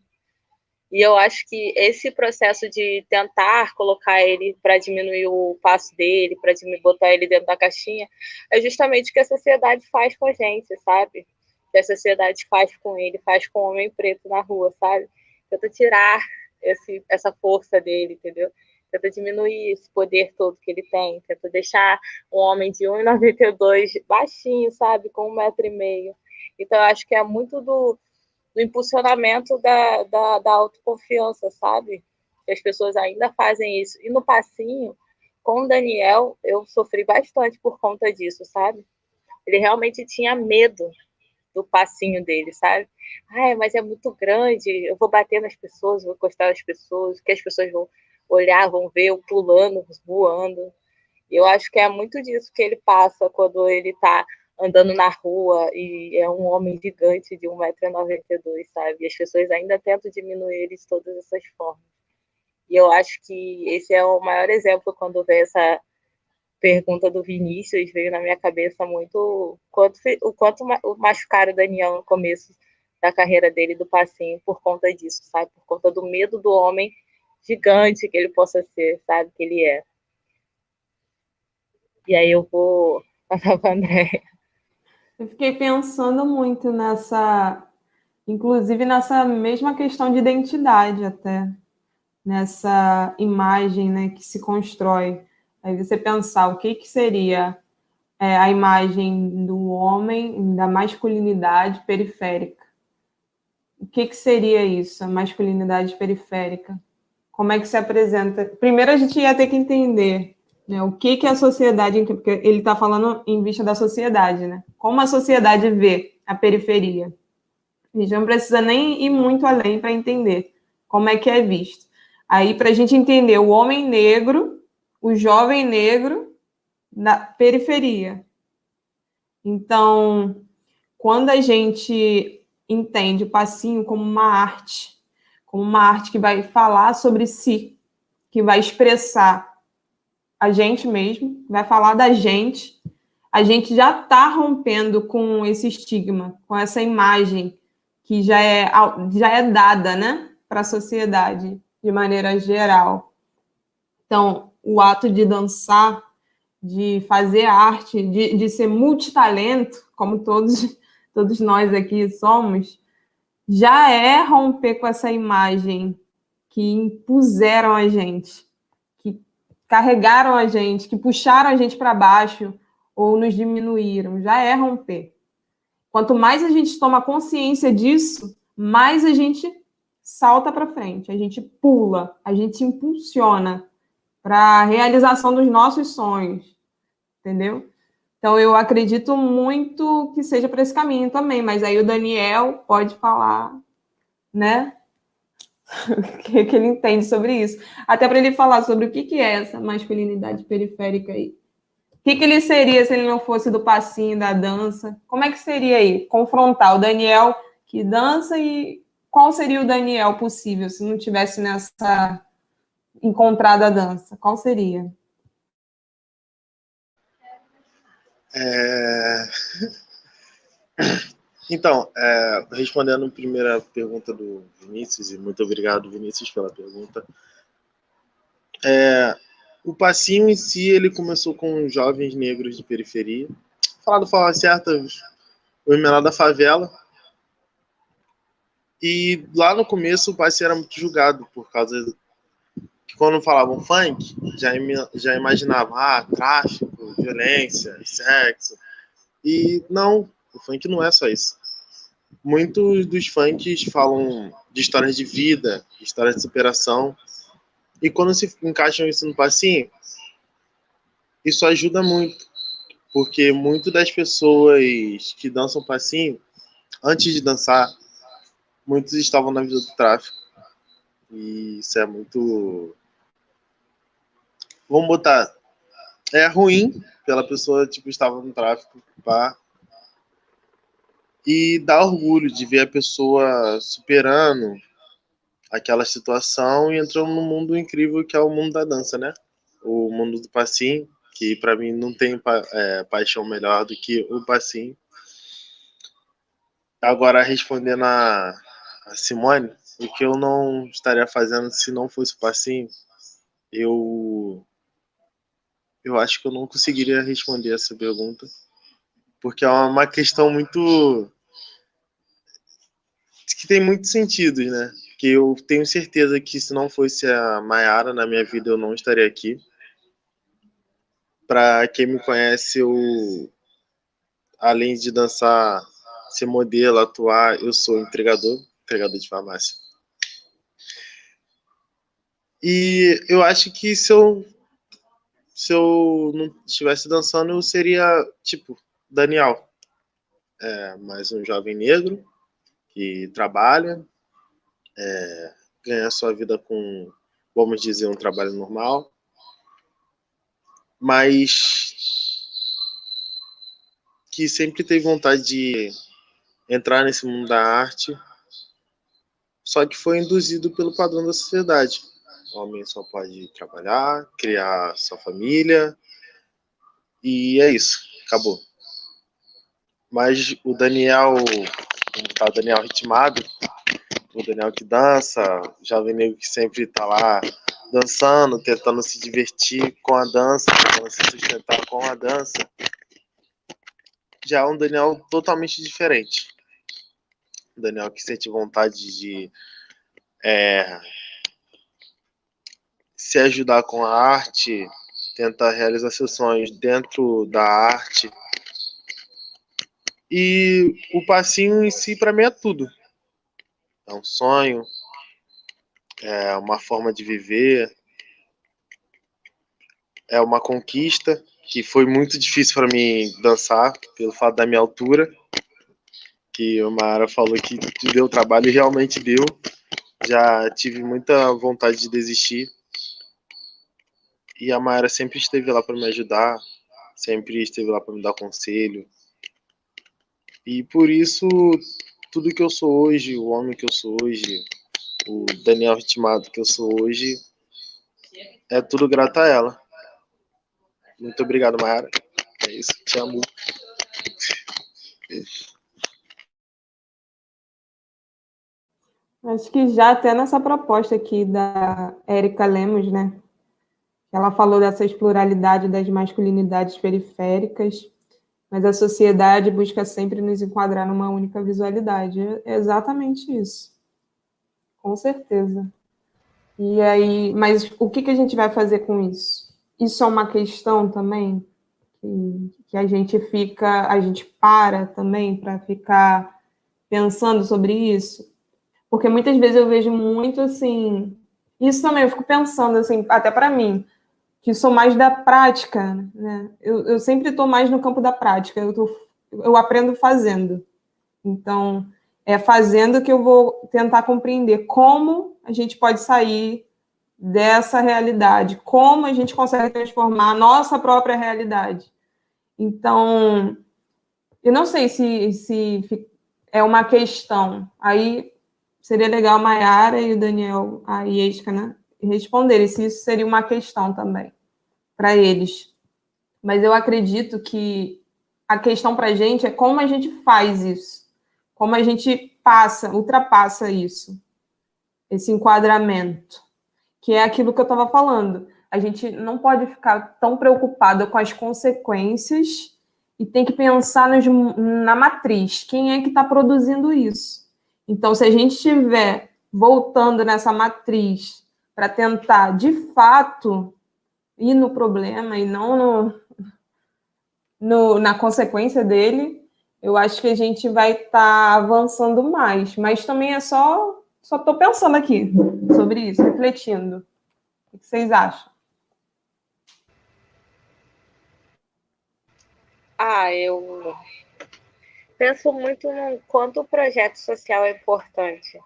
E eu acho que esse processo de tentar colocar ele para diminuir o passo dele, para botar ele dentro da caixinha, é justamente o que a sociedade faz com a gente, sabe? O que a sociedade faz com ele, faz com o homem preto na rua, sabe? Tenta tirar essa força dele, entendeu? Tenta diminuir esse poder todo que ele tem, tenta deixar um homem de 1,92 baixinho, sabe? Com 1,5 m. Então, eu acho que é muito do impulsionamento da autoconfiança, sabe? Que as pessoas ainda fazem isso. E no passinho, com o Daniel, eu sofri bastante por conta disso, sabe? Ele realmente tinha medo do passinho dele, sabe? Ai, mas é muito grande, eu vou bater nas pessoas, vou encostar nas pessoas, que as pessoas vão olhar, vão ver eu pulando, voando. E eu acho que é muito disso que ele passa quando ele tá andando na rua e é um homem gigante de 1,92 m, sabe? E as pessoas ainda tentam diminuir ele de todas essas formas. E eu acho que esse é o maior exemplo quando vem essa pergunta do Vinícius, veio na minha cabeça muito o quanto machucaram o Daniel no começo da carreira dele, do passinho, por conta disso, sabe? Por conta do medo do homem gigante que ele possa ser, sabe? Que ele é. E aí eu vou passar para a Andréia. Eu fiquei pensando muito inclusive nessa mesma questão de identidade até, nessa imagem, né, que se constrói. Aí você pensar o que seria a imagem do homem, da masculinidade periférica. O que seria isso, a masculinidade periférica? Como é que se apresenta? Primeiro a gente ia ter que entender, né, o que a sociedade, porque ele está falando em vista da sociedade, né? Como a sociedade vê a periferia. A gente não precisa nem ir muito além para entender como é que é visto. Aí, para a gente entender o homem negro, o jovem negro na periferia. Então, quando a gente entende o passinho como uma arte que vai falar sobre si, que vai expressar a gente mesmo, vai falar da gente, a gente já está rompendo com esse estigma, com essa imagem que já é dada, né, para a sociedade de maneira geral. Então, o ato de dançar, de fazer arte, de ser multitalento, como todos nós aqui somos, já é romper com essa imagem que impuseram a gente, que carregaram a gente, que puxaram a gente para baixo ou nos diminuíram, já é romper. Quanto mais a gente toma consciência disso, mais a gente salta para frente, a gente pula, a gente se impulsiona para a realização dos nossos sonhos, entendeu? Então, eu acredito muito que seja para esse caminho também, mas aí o Daniel pode falar, né, o que ele entende sobre isso. Até para ele falar sobre o que é essa masculinidade periférica aí. O que ele seria se ele não fosse do passinho, da dança? Como é que seria aí? Confrontar o Daniel que dança e qual seria o Daniel possível se não tivesse nessa encontrada dança? Qual seria? Então, respondendo a primeira pergunta do Vinícius, e muito obrigado, Vinícius, pela pergunta. O passinho em si, ele começou com jovens negros de periferia. Falar da forma certa, os menores da favela. E lá no começo o passinho era muito julgado, por causa que quando falavam funk, já imaginavam tráfico, violência, sexo. E não, o funk não é só isso. muitos dos funks falam de histórias de vida, histórias de superação. E quando se encaixam isso no passinho, isso ajuda muito. Porque muitas das pessoas que dançam passinho, antes de dançar, muitos estavam na vida do tráfico. E isso é muito... Vamos botar... É ruim pela pessoa, tipo, estava no tráfico, pá. E dá orgulho de ver a pessoa superando aquela situação e entrando num mundo incrível que é o mundo da dança, né? O mundo do passinho, que para mim não tem paixão melhor do que o passinho. Agora, respondendo a Simone, o que eu não estaria fazendo se não fosse o passinho, eu acho que eu não conseguiria responder essa pergunta, porque é uma questão muito... que tem muitos sentidos, né? Que eu tenho certeza que se não fosse a Mayara na minha vida, eu não estaria aqui. Para quem me conhece, eu, além de dançar, ser modelo, atuar, eu sou entregador de farmácia. E eu acho que se eu não estivesse dançando, eu seria, tipo, Daniel. Mais um jovem negro que trabalha, ganha sua vida com, vamos dizer, um trabalho normal, mas que sempre teve vontade de entrar nesse mundo da arte, só que foi induzido pelo padrão da sociedade. O homem só pode trabalhar, criar sua família, e é isso, acabou. Mas o Daniel, como tá o Daniel ritmado, o Daniel que dança, o jovem negro que sempre tá lá dançando, tentando se divertir com a dança, tentando se sustentar com a dança, já é um Daniel totalmente diferente. O Daniel que sente vontade de se ajudar com a arte, tenta realizar seus sonhos dentro da arte. E o passinho em si, para mim, é tudo. É um sonho, é uma forma de viver, é uma conquista que foi muito difícil para mim dançar, pelo fato da minha altura, que a Mayara falou que deu trabalho e realmente deu. Já tive muita vontade de desistir. E a Mayara sempre esteve lá para me ajudar, sempre esteve lá para me dar conselho. E por isso, tudo que eu sou hoje, o homem que eu sou hoje, o Daniel ritmado que eu sou hoje, é tudo grato a ela. Muito obrigado, Mayara. É isso, te amo. Acho que já até nessa proposta aqui da Érica Lemos, né? Ela falou dessas pluralidades das masculinidades periféricas, mas a sociedade busca sempre nos enquadrar numa única visualidade. É exatamente isso. Com certeza. E aí, mas o que a gente vai fazer com isso? Isso é uma questão também que a gente para também para ficar pensando sobre isso, porque muitas vezes eu vejo muito assim, isso também eu fico pensando assim, até para mim, que sou mais da prática, né? Eu sempre estou mais no campo da prática, eu aprendo fazendo. Então, é fazendo que eu vou tentar compreender como a gente pode sair dessa realidade, como a gente consegue transformar a nossa própria realidade. Então, eu não sei se é uma questão. Aí seria legal a Mayara e o Daniel, a Iesca, né, responderem se isso seria uma questão também para eles. Mas eu acredito que a questão para a gente é como a gente faz isso, como a gente ultrapassa isso, esse enquadramento, que é aquilo que eu estava falando. A gente não pode ficar tão preocupada com as consequências e tem que pensar na matriz. Quem é que está produzindo isso? Então, se a gente estiver voltando nessa matriz para tentar, de fato, ir no problema e não na consequência dele, eu acho que a gente vai estar avançando mais. Mas também só estou pensando aqui sobre isso, refletindo. O que vocês acham? Eu penso muito no quanto o projeto social é importante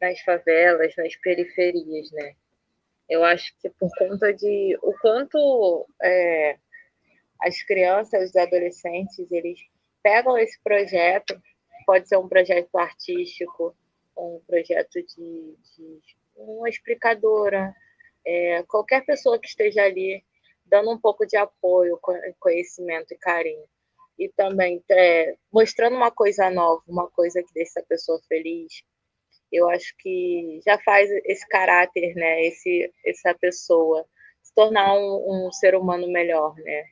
nas favelas, nas periferias, né? Eu acho que por conta de o quanto as crianças, os adolescentes, eles pegam esse projeto, pode ser um projeto artístico, um projeto de uma explicadora, qualquer pessoa que esteja ali dando um pouco de apoio, conhecimento e carinho. E também mostrando uma coisa nova, uma coisa que deixa a pessoa feliz. Eu acho que já faz esse caráter, né? Essa pessoa se tornar um ser humano melhor, né?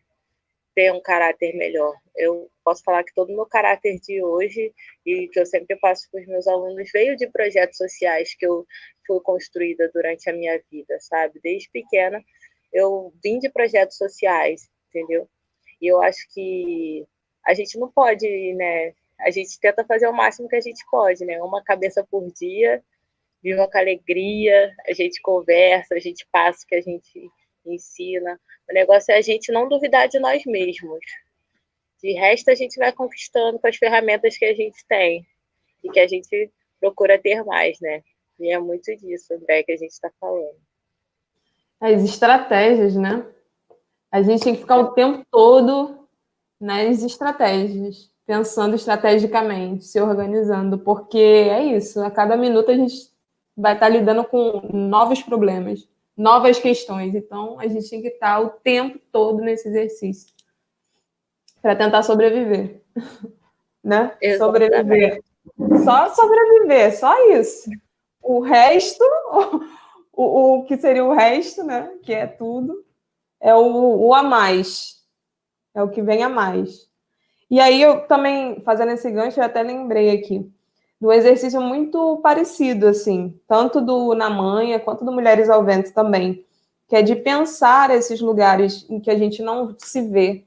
Ter um caráter melhor. Eu posso falar que todo o meu caráter de hoje e que eu sempre passo para os meus alunos veio de projetos sociais que eu fui construída durante a minha vida, sabe? Desde pequena eu vim de projetos sociais, entendeu? E eu acho que a gente não pode, né? A gente tenta fazer o máximo que a gente pode, né? Uma cabeça por dia, viva com alegria, a gente conversa, a gente passa o que a gente ensina. O negócio é a gente não duvidar de nós mesmos. De resto, a gente vai conquistando com as ferramentas que a gente tem e que a gente procura ter mais, né? E é muito disso, André, que a gente está falando. As estratégias, né? A gente tem que ficar o tempo todo nas estratégias, pensando estrategicamente, se organizando, porque é isso, a cada minuto a gente vai estar lidando com novos problemas, novas questões, então a gente tem que estar o tempo todo nesse exercício para tentar sobreviver, né? Exatamente. Sobreviver. Só sobreviver, só isso. O resto, o que seria o resto, né? Que é tudo, é o a mais. É o que vem a mais. E aí, eu também, fazendo esse gancho, eu até lembrei aqui de um exercício muito parecido, assim, tanto do Na Manha quanto do Mulheres ao Vento também, que é de pensar esses lugares em que a gente não se vê,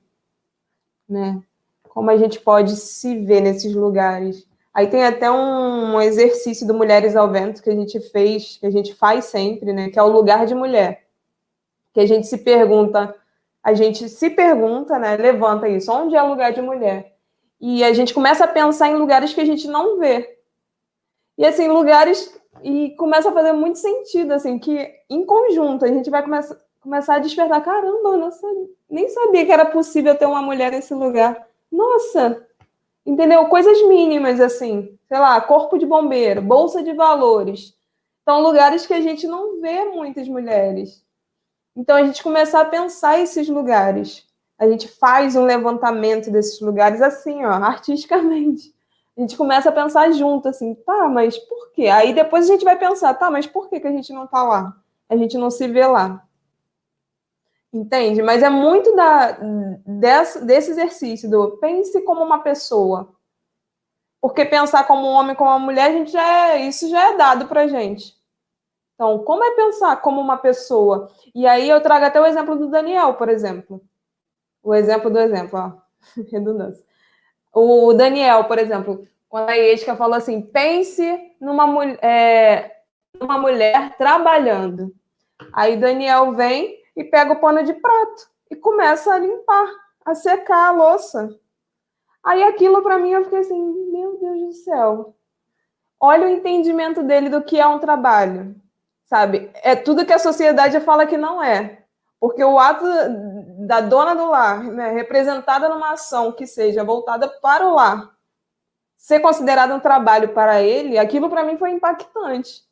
né? Como a gente pode se ver nesses lugares. Aí tem até um exercício do Mulheres ao Vento que a gente fez, que a gente faz sempre, né? Que é o lugar de mulher. Que a gente se pergunta, né? Levanta isso, onde é o lugar de mulher? E a gente começa a pensar em lugares que a gente não vê. E assim, lugares... E começa a fazer muito sentido, assim, que em conjunto a gente vai começar a despertar. Caramba, eu nem sabia que era possível ter uma mulher nesse lugar. Nossa! Entendeu? Coisas mínimas, assim. Sei lá, corpo de bombeiro, bolsa de valores. São lugares que a gente não vê muitas mulheres. Então, a gente começar a pensar esses lugares. A gente faz um levantamento desses lugares assim, ó, artisticamente. A gente começa a pensar junto, assim, tá, mas por quê? Aí depois a gente vai pensar, tá, mas por que a gente não tá lá? A gente não se vê lá. Entende? Mas é muito desse exercício do pense como uma pessoa. Porque pensar como um homem, como uma mulher, isso já é dado pra gente. Então, como é pensar como uma pessoa? E aí eu trago até o exemplo do Daniel, por exemplo. O exemplo do exemplo, ó. Redundância. O Daniel, por exemplo, quando a Iesca falou assim, pense numa mulher trabalhando. Aí Daniel vem e pega o pano de prato e começa a limpar, a secar a louça. Aí aquilo para mim eu fiquei assim, meu Deus do céu. Olha o entendimento dele do que é um trabalho. Sabe? É tudo que a sociedade fala que não é. Porque o ato da dona do lar, né, representada numa ação que seja voltada para o lar, ser considerado um trabalho para ele, aquilo para mim foi impactante.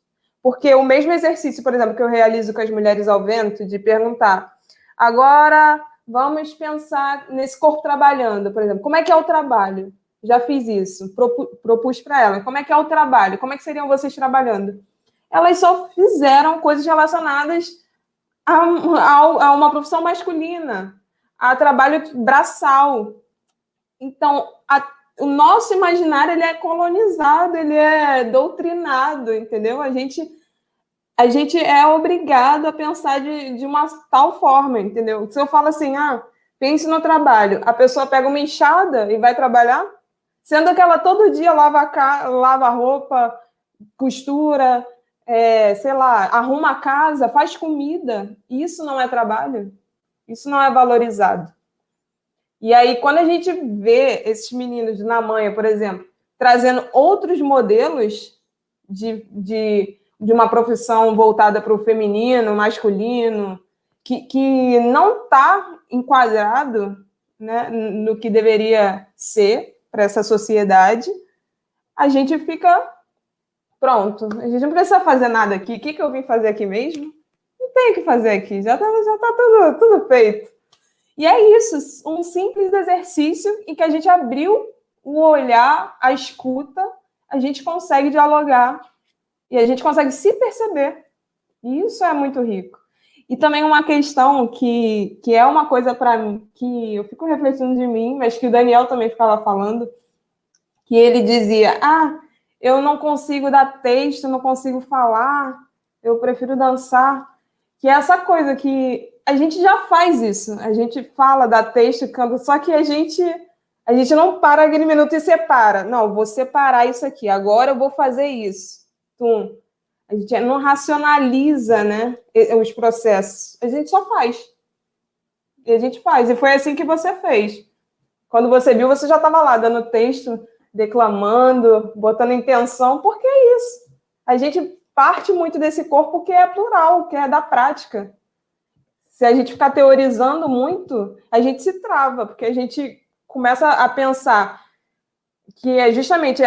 Porque o mesmo exercício, por exemplo, que eu realizo com as Mulheres ao Vento, de perguntar, agora vamos pensar nesse corpo trabalhando, por exemplo, como é que é o trabalho? Já fiz isso, propus para ela, como é que é o trabalho? Como é que seriam vocês trabalhando? Elas só fizeram coisas relacionadas a uma profissão masculina, a trabalho braçal. Então, o nosso imaginário ele é colonizado, ele é doutrinado, entendeu? A gente é obrigado a pensar de uma tal forma, entendeu? Se eu falo assim, Pense no trabalho. A pessoa pega uma enxada e vai trabalhar, sendo que ela todo dia lava roupa, costura, sei lá, arruma a casa, faz comida. Isso não é trabalho? Isso não é valorizado. E aí, quando a gente vê esses meninos na manhã, por exemplo, trazendo outros modelos de uma profissão voltada para o feminino, masculino, que não está enquadrado, né, no que deveria ser para essa sociedade, a gente fica pronto. A gente não precisa fazer nada aqui. O que eu vim fazer aqui mesmo? Não tem o que fazer aqui. Já tá tudo feito. E é isso, um simples exercício em que a gente abriu o olhar, a escuta, a gente consegue dialogar e a gente consegue se perceber. E isso é muito rico. E também uma questão que é uma coisa para mim, que eu fico refletindo de mim, mas que o Daniel também ficava falando, que ele dizia, eu não consigo dar texto, não consigo falar, eu prefiro dançar. Que é essa coisa que a gente já faz isso, a gente fala, dá texto, canta, só que a gente não para aquele minuto e separa. Não, vou separar isso aqui, agora eu vou fazer isso. A gente não racionaliza, né, os processos, a gente só faz. E a gente faz, e foi assim que você fez. Quando você viu, você já estava lá, dando texto, declamando, botando intenção, porque é isso. A gente parte muito desse corpo que é plural, que é da prática. Se a gente ficar teorizando muito, a gente se trava, porque a gente começa a pensar que é justamente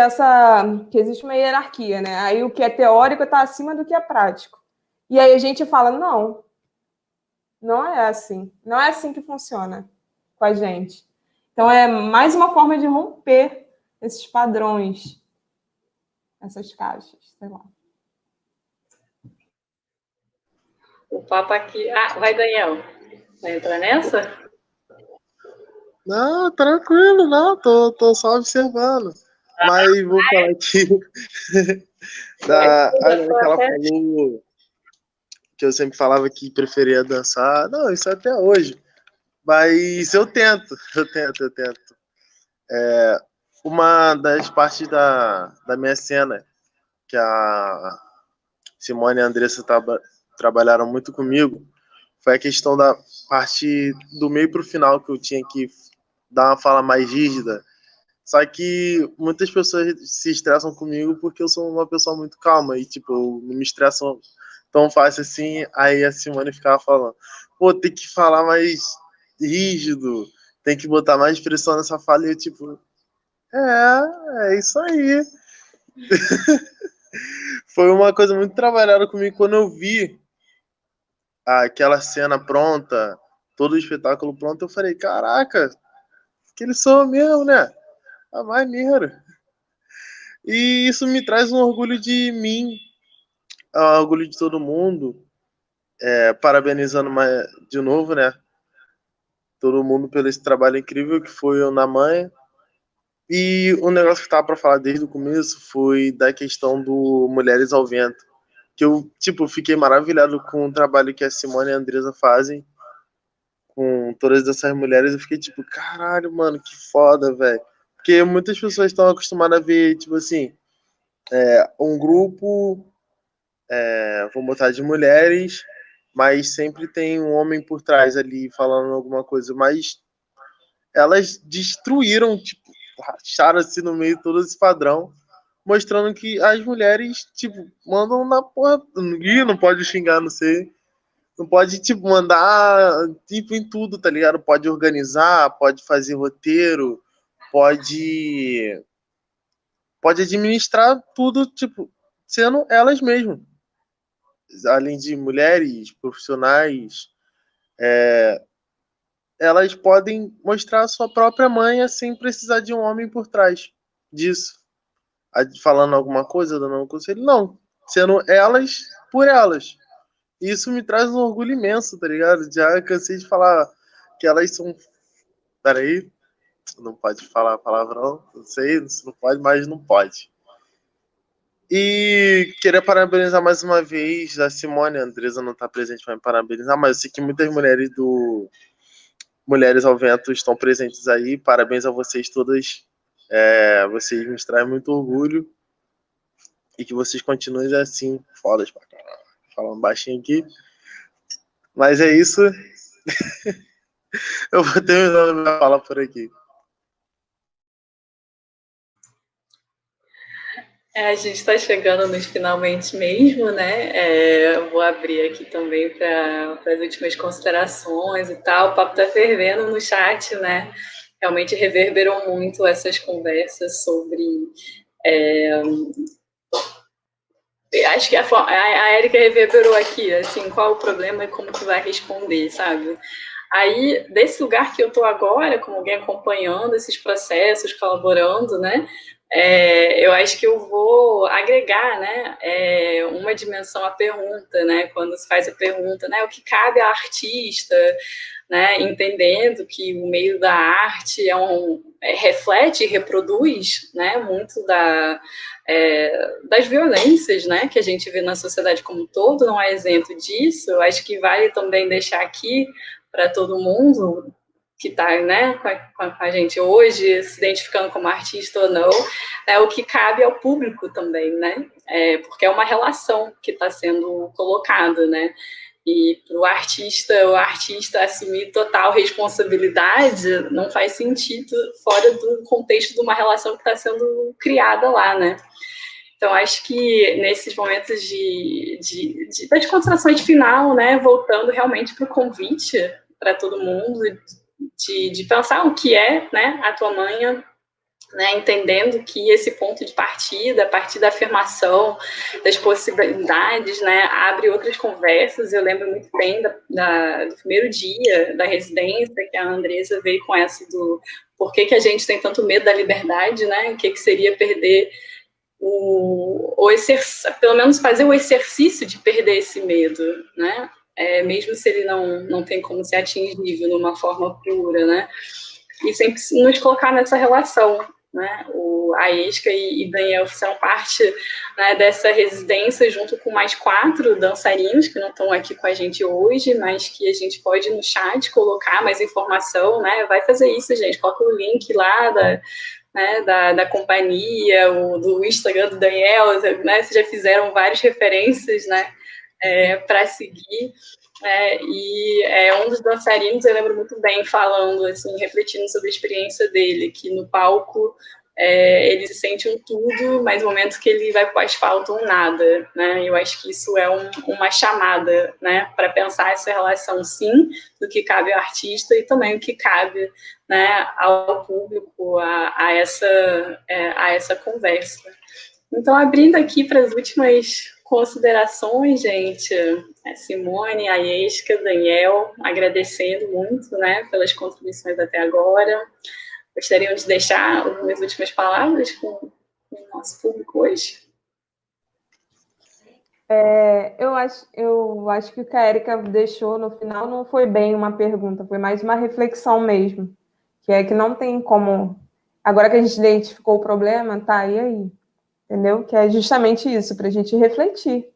que existe uma hierarquia, né? Aí o que é teórico está acima do que é prático. E aí a gente fala, não é assim. Não é assim que funciona com a gente. Então é mais uma forma de romper esses padrões, essas caixas, sei lá. O papo aqui... vai, Daniel. Vai entrar nessa? Não, tranquilo, não, tô só observando. Mas vou falar aqui que ela falou que eu sempre falava que preferia dançar. Não, isso até hoje. Mas eu tento. Uma das partes da minha cena, que a Simone e a Andressa trabalharam muito comigo, foi a questão da parte do meio para o final, que eu tinha que dar uma fala mais rígida. Só que muitas pessoas se estressam comigo porque eu sou uma pessoa muito calma e, tipo, eu não me estresso tão fácil assim. Aí a Simone ficava falando, pô, tem que falar mais rígido, tem que botar mais pressão nessa fala. E eu, tipo, é isso aí. Foi uma coisa muito trabalhada comigo quando eu vi aquela cena pronta, todo o espetáculo pronto. Eu falei, caraca, que eles são mesmo, né? Ah, maneiro. E isso me traz um orgulho de mim, um orgulho de todo mundo. Parabenizando de novo, né? Todo mundo pelo esse trabalho incrível que foi o Na Manha. E o negócio que eu tava para falar desde o começo foi da questão do Mulheres ao Vento. Que eu, tipo, fiquei maravilhado com o trabalho que a Simone e a Andresa fazem com todas essas mulheres. Eu fiquei tipo, caralho, mano, que foda, velho. Porque muitas pessoas estão acostumadas a ver, tipo assim, um grupo, vamos botar de mulheres, mas sempre tem um homem por trás ali falando alguma coisa. Mas elas destruíram, tipo, racharam assim no meio todo esse padrão, mostrando que as mulheres, tipo, mandam na porra. Ih, não pode xingar, não sei. Não pode, tipo, mandar, tipo, em tudo, tá ligado? Pode organizar, pode fazer roteiro, pode administrar tudo, tipo, sendo elas mesmas. Além de mulheres profissionais, elas podem mostrar a sua própria manha sem precisar de um homem por trás disso. Falando alguma coisa, dando um conselho, não. Sendo elas por elas. Isso me traz um orgulho imenso, tá ligado? Já cansei de falar que elas são... Peraí, não pode falar palavrão, não sei, se não pode, mas não pode. E queria parabenizar mais uma vez a Simone, a Andresa não está presente para me parabenizar, mas eu sei que muitas mulheres Mulheres ao Vento estão presentes aí. Parabéns a vocês todas. Vocês nos trazem muito orgulho. E que vocês continuem assim, fodas pra caralho. Falando baixinho aqui. Mas é isso. Eu vou terminar a minha fala por aqui. A gente está chegando nos finalmente mesmo, né? Eu vou abrir aqui também para as últimas considerações e tal. O papo está fervendo no chat, né? Realmente reverberou muito essas conversas sobre... Acho que a Érica reverberou aqui, assim, qual o problema e como que vai responder, sabe? Aí, desse lugar que eu estou agora, como alguém acompanhando esses processos, colaborando, né? Eu acho que eu vou agregar, né, uma dimensão à pergunta, né, quando se faz a pergunta, né, o que cabe ao artista, né, entendendo que o meio da arte reflete e reproduz, né, muito das violências, né, que a gente vê na sociedade como um todo, não é exemplo disso. Eu acho que vale também deixar aqui para todo mundo que está, né, com a gente hoje, se identificando como artista ou não, o que cabe ao público também, né, porque é uma relação que está sendo colocada, né, e para o artista assumir total responsabilidade não faz sentido fora do contexto de uma relação que está sendo criada lá, né. Então, acho que nesses momentos de descontração de final, né, voltando realmente para o convite para todo mundo, de pensar o que é, né, a tua manha, né, entendendo que esse ponto de partida, a partir da afirmação das possibilidades, né, abre outras conversas. Eu lembro muito bem do primeiro dia da residência, que a Andressa veio com essa do por que a gente tem tanto medo da liberdade, né, o que seria perder pelo menos fazer o exercício de perder esse medo, né? Mesmo se ele não tem como ser atingível numa forma pura, né? E sempre nos colocar nessa relação, né? A Esca e Daniel fizeram parte, né, dessa residência junto com mais 4 dançarinos que não estão aqui com a gente hoje, mas que a gente pode no chat colocar mais informação, né? Vai fazer isso, gente. Coloca o link lá da companhia, do Instagram do Daniel, né? Vocês já fizeram várias referências, né, para seguir. E um dos dançarinos, eu lembro muito bem, falando, assim, refletindo sobre a experiência dele, que no palco ele se sente um tudo, mas no momento que ele vai para o asfalto, um nada, né? Eu acho que isso é uma chamada, né, para pensar essa relação, sim, do que cabe ao artista e também o que cabe, né, ao público, a essa conversa. Então, abrindo aqui para as últimas considerações, gente, a Simone, a Esca, Daniel, agradecendo muito, né, pelas contribuições até agora. Gostariam de deixar algumas últimas palavras com o nosso público hoje? Eu acho que o que a Érica deixou no final não foi bem uma pergunta, foi mais uma reflexão mesmo, que é que não tem como... Agora que a gente identificou o problema, tá, e aí? Entendeu? Que é justamente isso, para a gente refletir.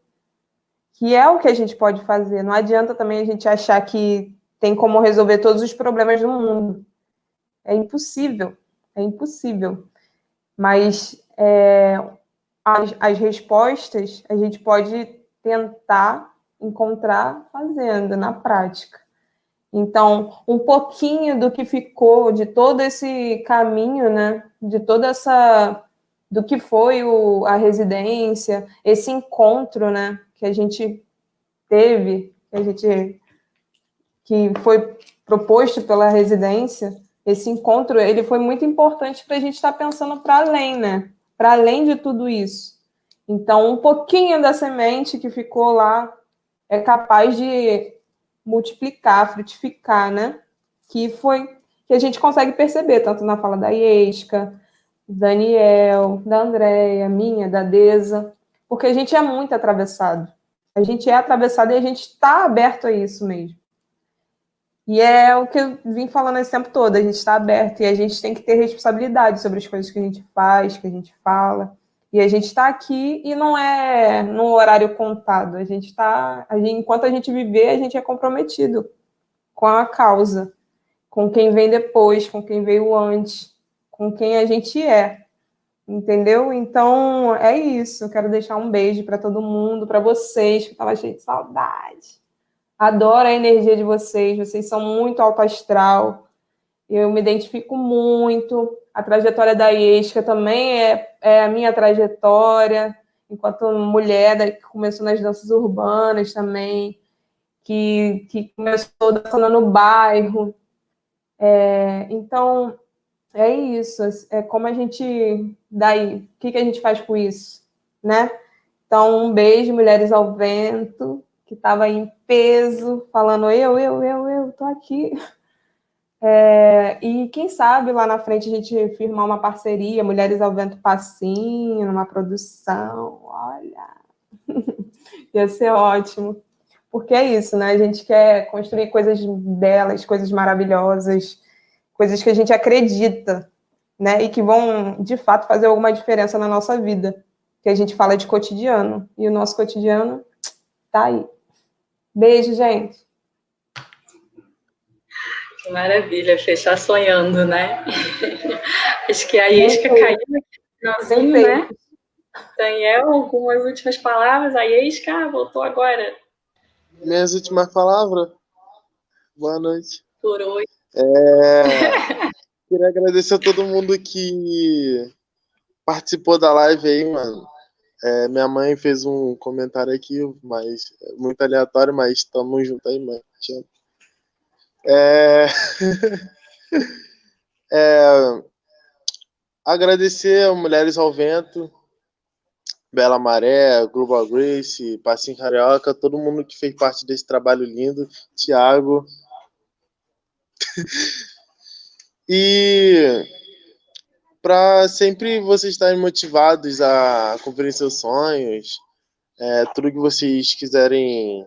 Que é o que a gente pode fazer. Não adianta também a gente achar que tem como resolver todos os problemas do mundo. É impossível. É impossível. Mas as respostas a gente pode tentar encontrar fazendo, na prática. Então, um pouquinho do que ficou de todo esse caminho, né? De toda essa... do que foi a residência, esse encontro, né, que a gente teve, que foi proposto pela residência, esse encontro, ele foi muito importante para a gente estar pensando para além, né, para além de tudo isso. Então, um pouquinho da semente que ficou lá é capaz de multiplicar, frutificar, né, que a gente consegue perceber, tanto na fala da Iesca, Daniel, da Andréia, minha, da Deza, porque a gente é muito atravessado. A gente é atravessado e a gente está aberto a isso mesmo. E é o que eu vim falando esse tempo todo, a gente está aberto e a gente tem que ter responsabilidade sobre as coisas que a gente faz, que a gente fala. E a gente está aqui e não é num horário contado. Enquanto a gente viver, a gente é comprometido com a causa. com quem vem depois, com quem veio antes, com quem a gente é. Entendeu? Então, é isso. Eu quero deixar um beijo para todo mundo, para vocês, que eu estava cheio de saudade. Adoro a energia de vocês. Vocês são muito alto astral. Eu me identifico muito. A trajetória da Iesca também é a minha trajetória, enquanto mulher que começou nas danças urbanas também, que começou dançando no bairro. Então, é isso. É como a gente... Daí, o que a gente faz com isso? Né? Então, um beijo, Mulheres ao Vento, que estava em peso, falando eu tô aqui. E quem sabe lá na frente a gente firmar uma parceria, Mulheres ao Vento Passinho, numa produção, olha, ia ser ótimo. Porque é isso, né? A gente quer construir coisas belas, coisas maravilhosas, coisas que a gente acredita, né? E que vão, de fato, fazer alguma diferença na nossa vida. Que a gente fala de cotidiano. E o nosso cotidiano tá aí. Beijo, gente. Que maravilha, fechar sonhando, né? Acho que a Iesca caiu aqui no finalzinho, né? Daniel, algumas últimas palavras. A Iesca voltou agora. Minhas últimas palavras? Boa noite. Por hoje. Queria agradecer a todo mundo que participou da live aí, mano. Minha mãe fez um comentário aqui, mas muito aleatório, mas estamos juntos aí, mãe. Te amo. Agradecer a Mulheres ao Vento, Bela Maré, Global Grace, Passinho Carioca, todo mundo que fez parte desse trabalho lindo, Thiago. E para sempre vocês estarem motivados a cumprir seus sonhos, tudo que vocês quiserem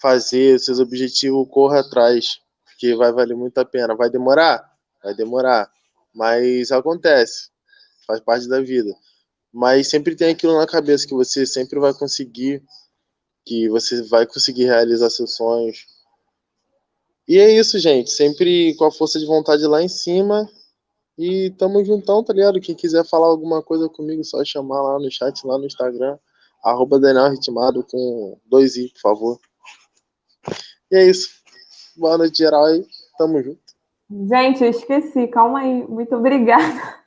fazer, seus objetivos, corra atrás, porque vai valer muito a pena. Vai demorar? Vai demorar, mas acontece, faz parte da vida. Mas sempre tem aquilo na cabeça que você sempre vai conseguir, que você vai conseguir realizar seus sonhos. E é isso, gente. Sempre com a força de vontade lá em cima. E tamo juntão, tá ligado? Quem quiser falar alguma coisa comigo, só chamar lá no chat, lá no Instagram. @Daniel Ritmado com 2 i, por favor. E é isso. Boa noite, geral aí. Tamo junto. Gente, eu esqueci. Calma aí. Muito obrigada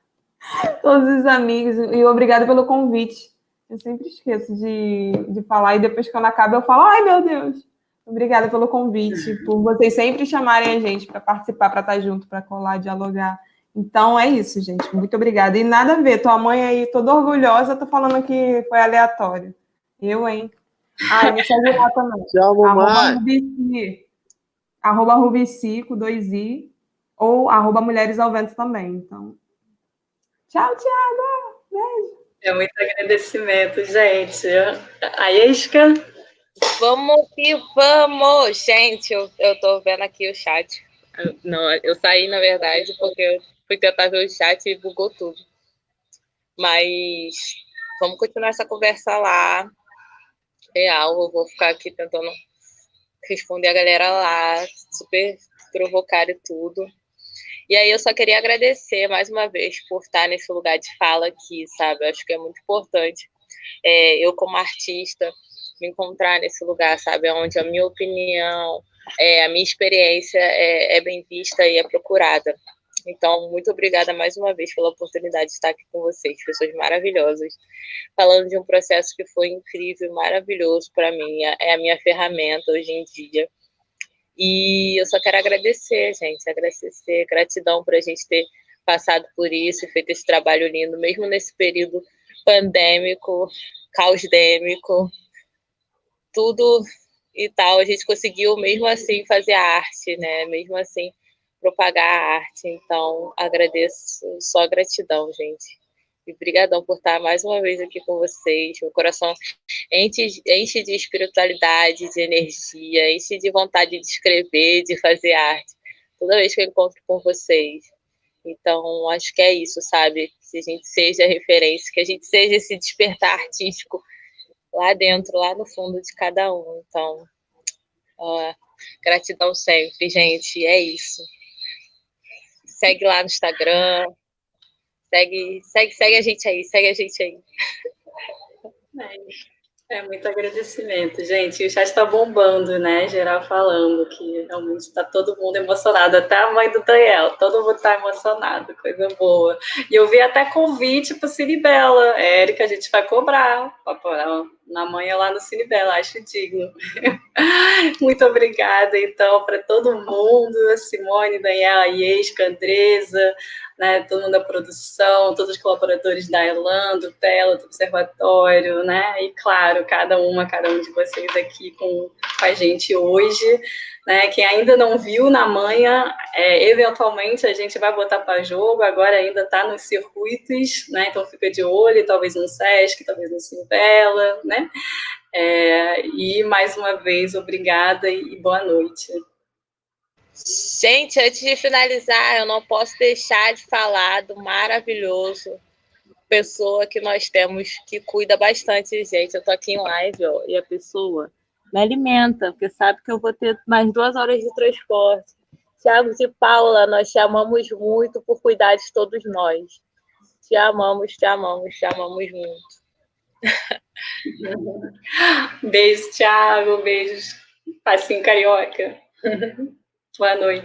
a todos os amigos. E obrigada pelo convite. Eu sempre esqueço de falar. E depois, quando acaba, eu falo, ai, meu Deus. Obrigada pelo convite. Por vocês sempre chamarem a gente para participar, para estar junto, para colar, dialogar. Então, é isso, gente. Muito obrigada. E nada a ver. Tua mãe aí, toda orgulhosa, tô falando que foi aleatório. Eu, hein? Ah, me segue lá também. Tchau, mamãe. @Rubici, com 2 i, ou @Mulheres ao Vento também. Então, tchau, Thiago. Beijo. É muito agradecimento, gente. A Iesca. Vamos que vamos! Gente, eu tô vendo aqui o chat. Não, eu saí, na verdade, porque eu fui tentar ver o chat e bugou tudo. Mas vamos continuar essa conversa lá. Real, eu vou ficar aqui tentando responder a galera lá, super provocar e tudo. E aí eu só queria agradecer mais uma vez por estar nesse lugar de fala aqui, sabe? Eu acho que é muito importante eu, como artista, me encontrar nesse lugar, sabe? Onde a minha opinião, a minha experiência é bem vista e é procurada. Então, muito obrigada mais uma vez pela oportunidade de estar aqui com vocês, pessoas maravilhosas, falando de um processo que foi incrível, maravilhoso para mim, é a minha ferramenta hoje em dia. E eu só quero agradecer, gente, agradecer, gratidão por a gente ter passado por isso e feito esse trabalho lindo, mesmo nesse período pandêmico, caosdêmico, tudo e tal, a gente conseguiu mesmo assim fazer arte, né? Mesmo assim propagar a arte. Então, agradeço, só gratidão, gente. E brigadão por estar mais uma vez aqui com vocês. Meu coração enche de espiritualidade, de energia, enche de vontade de escrever, de fazer arte. Toda vez que eu encontro com vocês. Então, acho que é isso, sabe? Que a gente seja referência, que a gente seja esse despertar artístico lá dentro, lá no fundo de cada um. Então, gratidão sempre, gente. É isso. segue lá no Instagram. Segue a gente aí, segue a gente aí. Muito agradecimento, gente. O chat está bombando, né? Geral falando que realmente está todo mundo emocionado, até a mãe do Daniel, todo mundo está emocionado, coisa boa. E eu vi até convite para o Cinebela. Érica, a gente vai cobrar na manhã lá no Cinebela, acho digno. Muito obrigada, então, para todo mundo, a Simone, Daniela, a Iesca, Andresa, né, todo mundo da produção, todos os colaboradores da Elan, do Tela, do Observatório, né, e claro, cada um de vocês aqui com a gente hoje, né, quem ainda não viu na manhã, eventualmente a gente vai botar para jogo, agora ainda está nos circuitos, né, então fica de olho, talvez no Sesc, talvez no Cinebela, né, e mais uma vez, obrigada e boa noite. Gente, antes de finalizar, eu não posso deixar de falar do maravilhoso pessoa que nós temos que cuida bastante, gente. Eu tô aqui em live, ó, e a pessoa me alimenta, porque sabe que eu vou ter mais 2 horas de transporte. Tiago de Paula, nós te amamos muito por cuidar de todos nós. Te amamos, te amamos, te amamos muito. Beijo, Thiago, beijos, passinho carioca. Boa noite.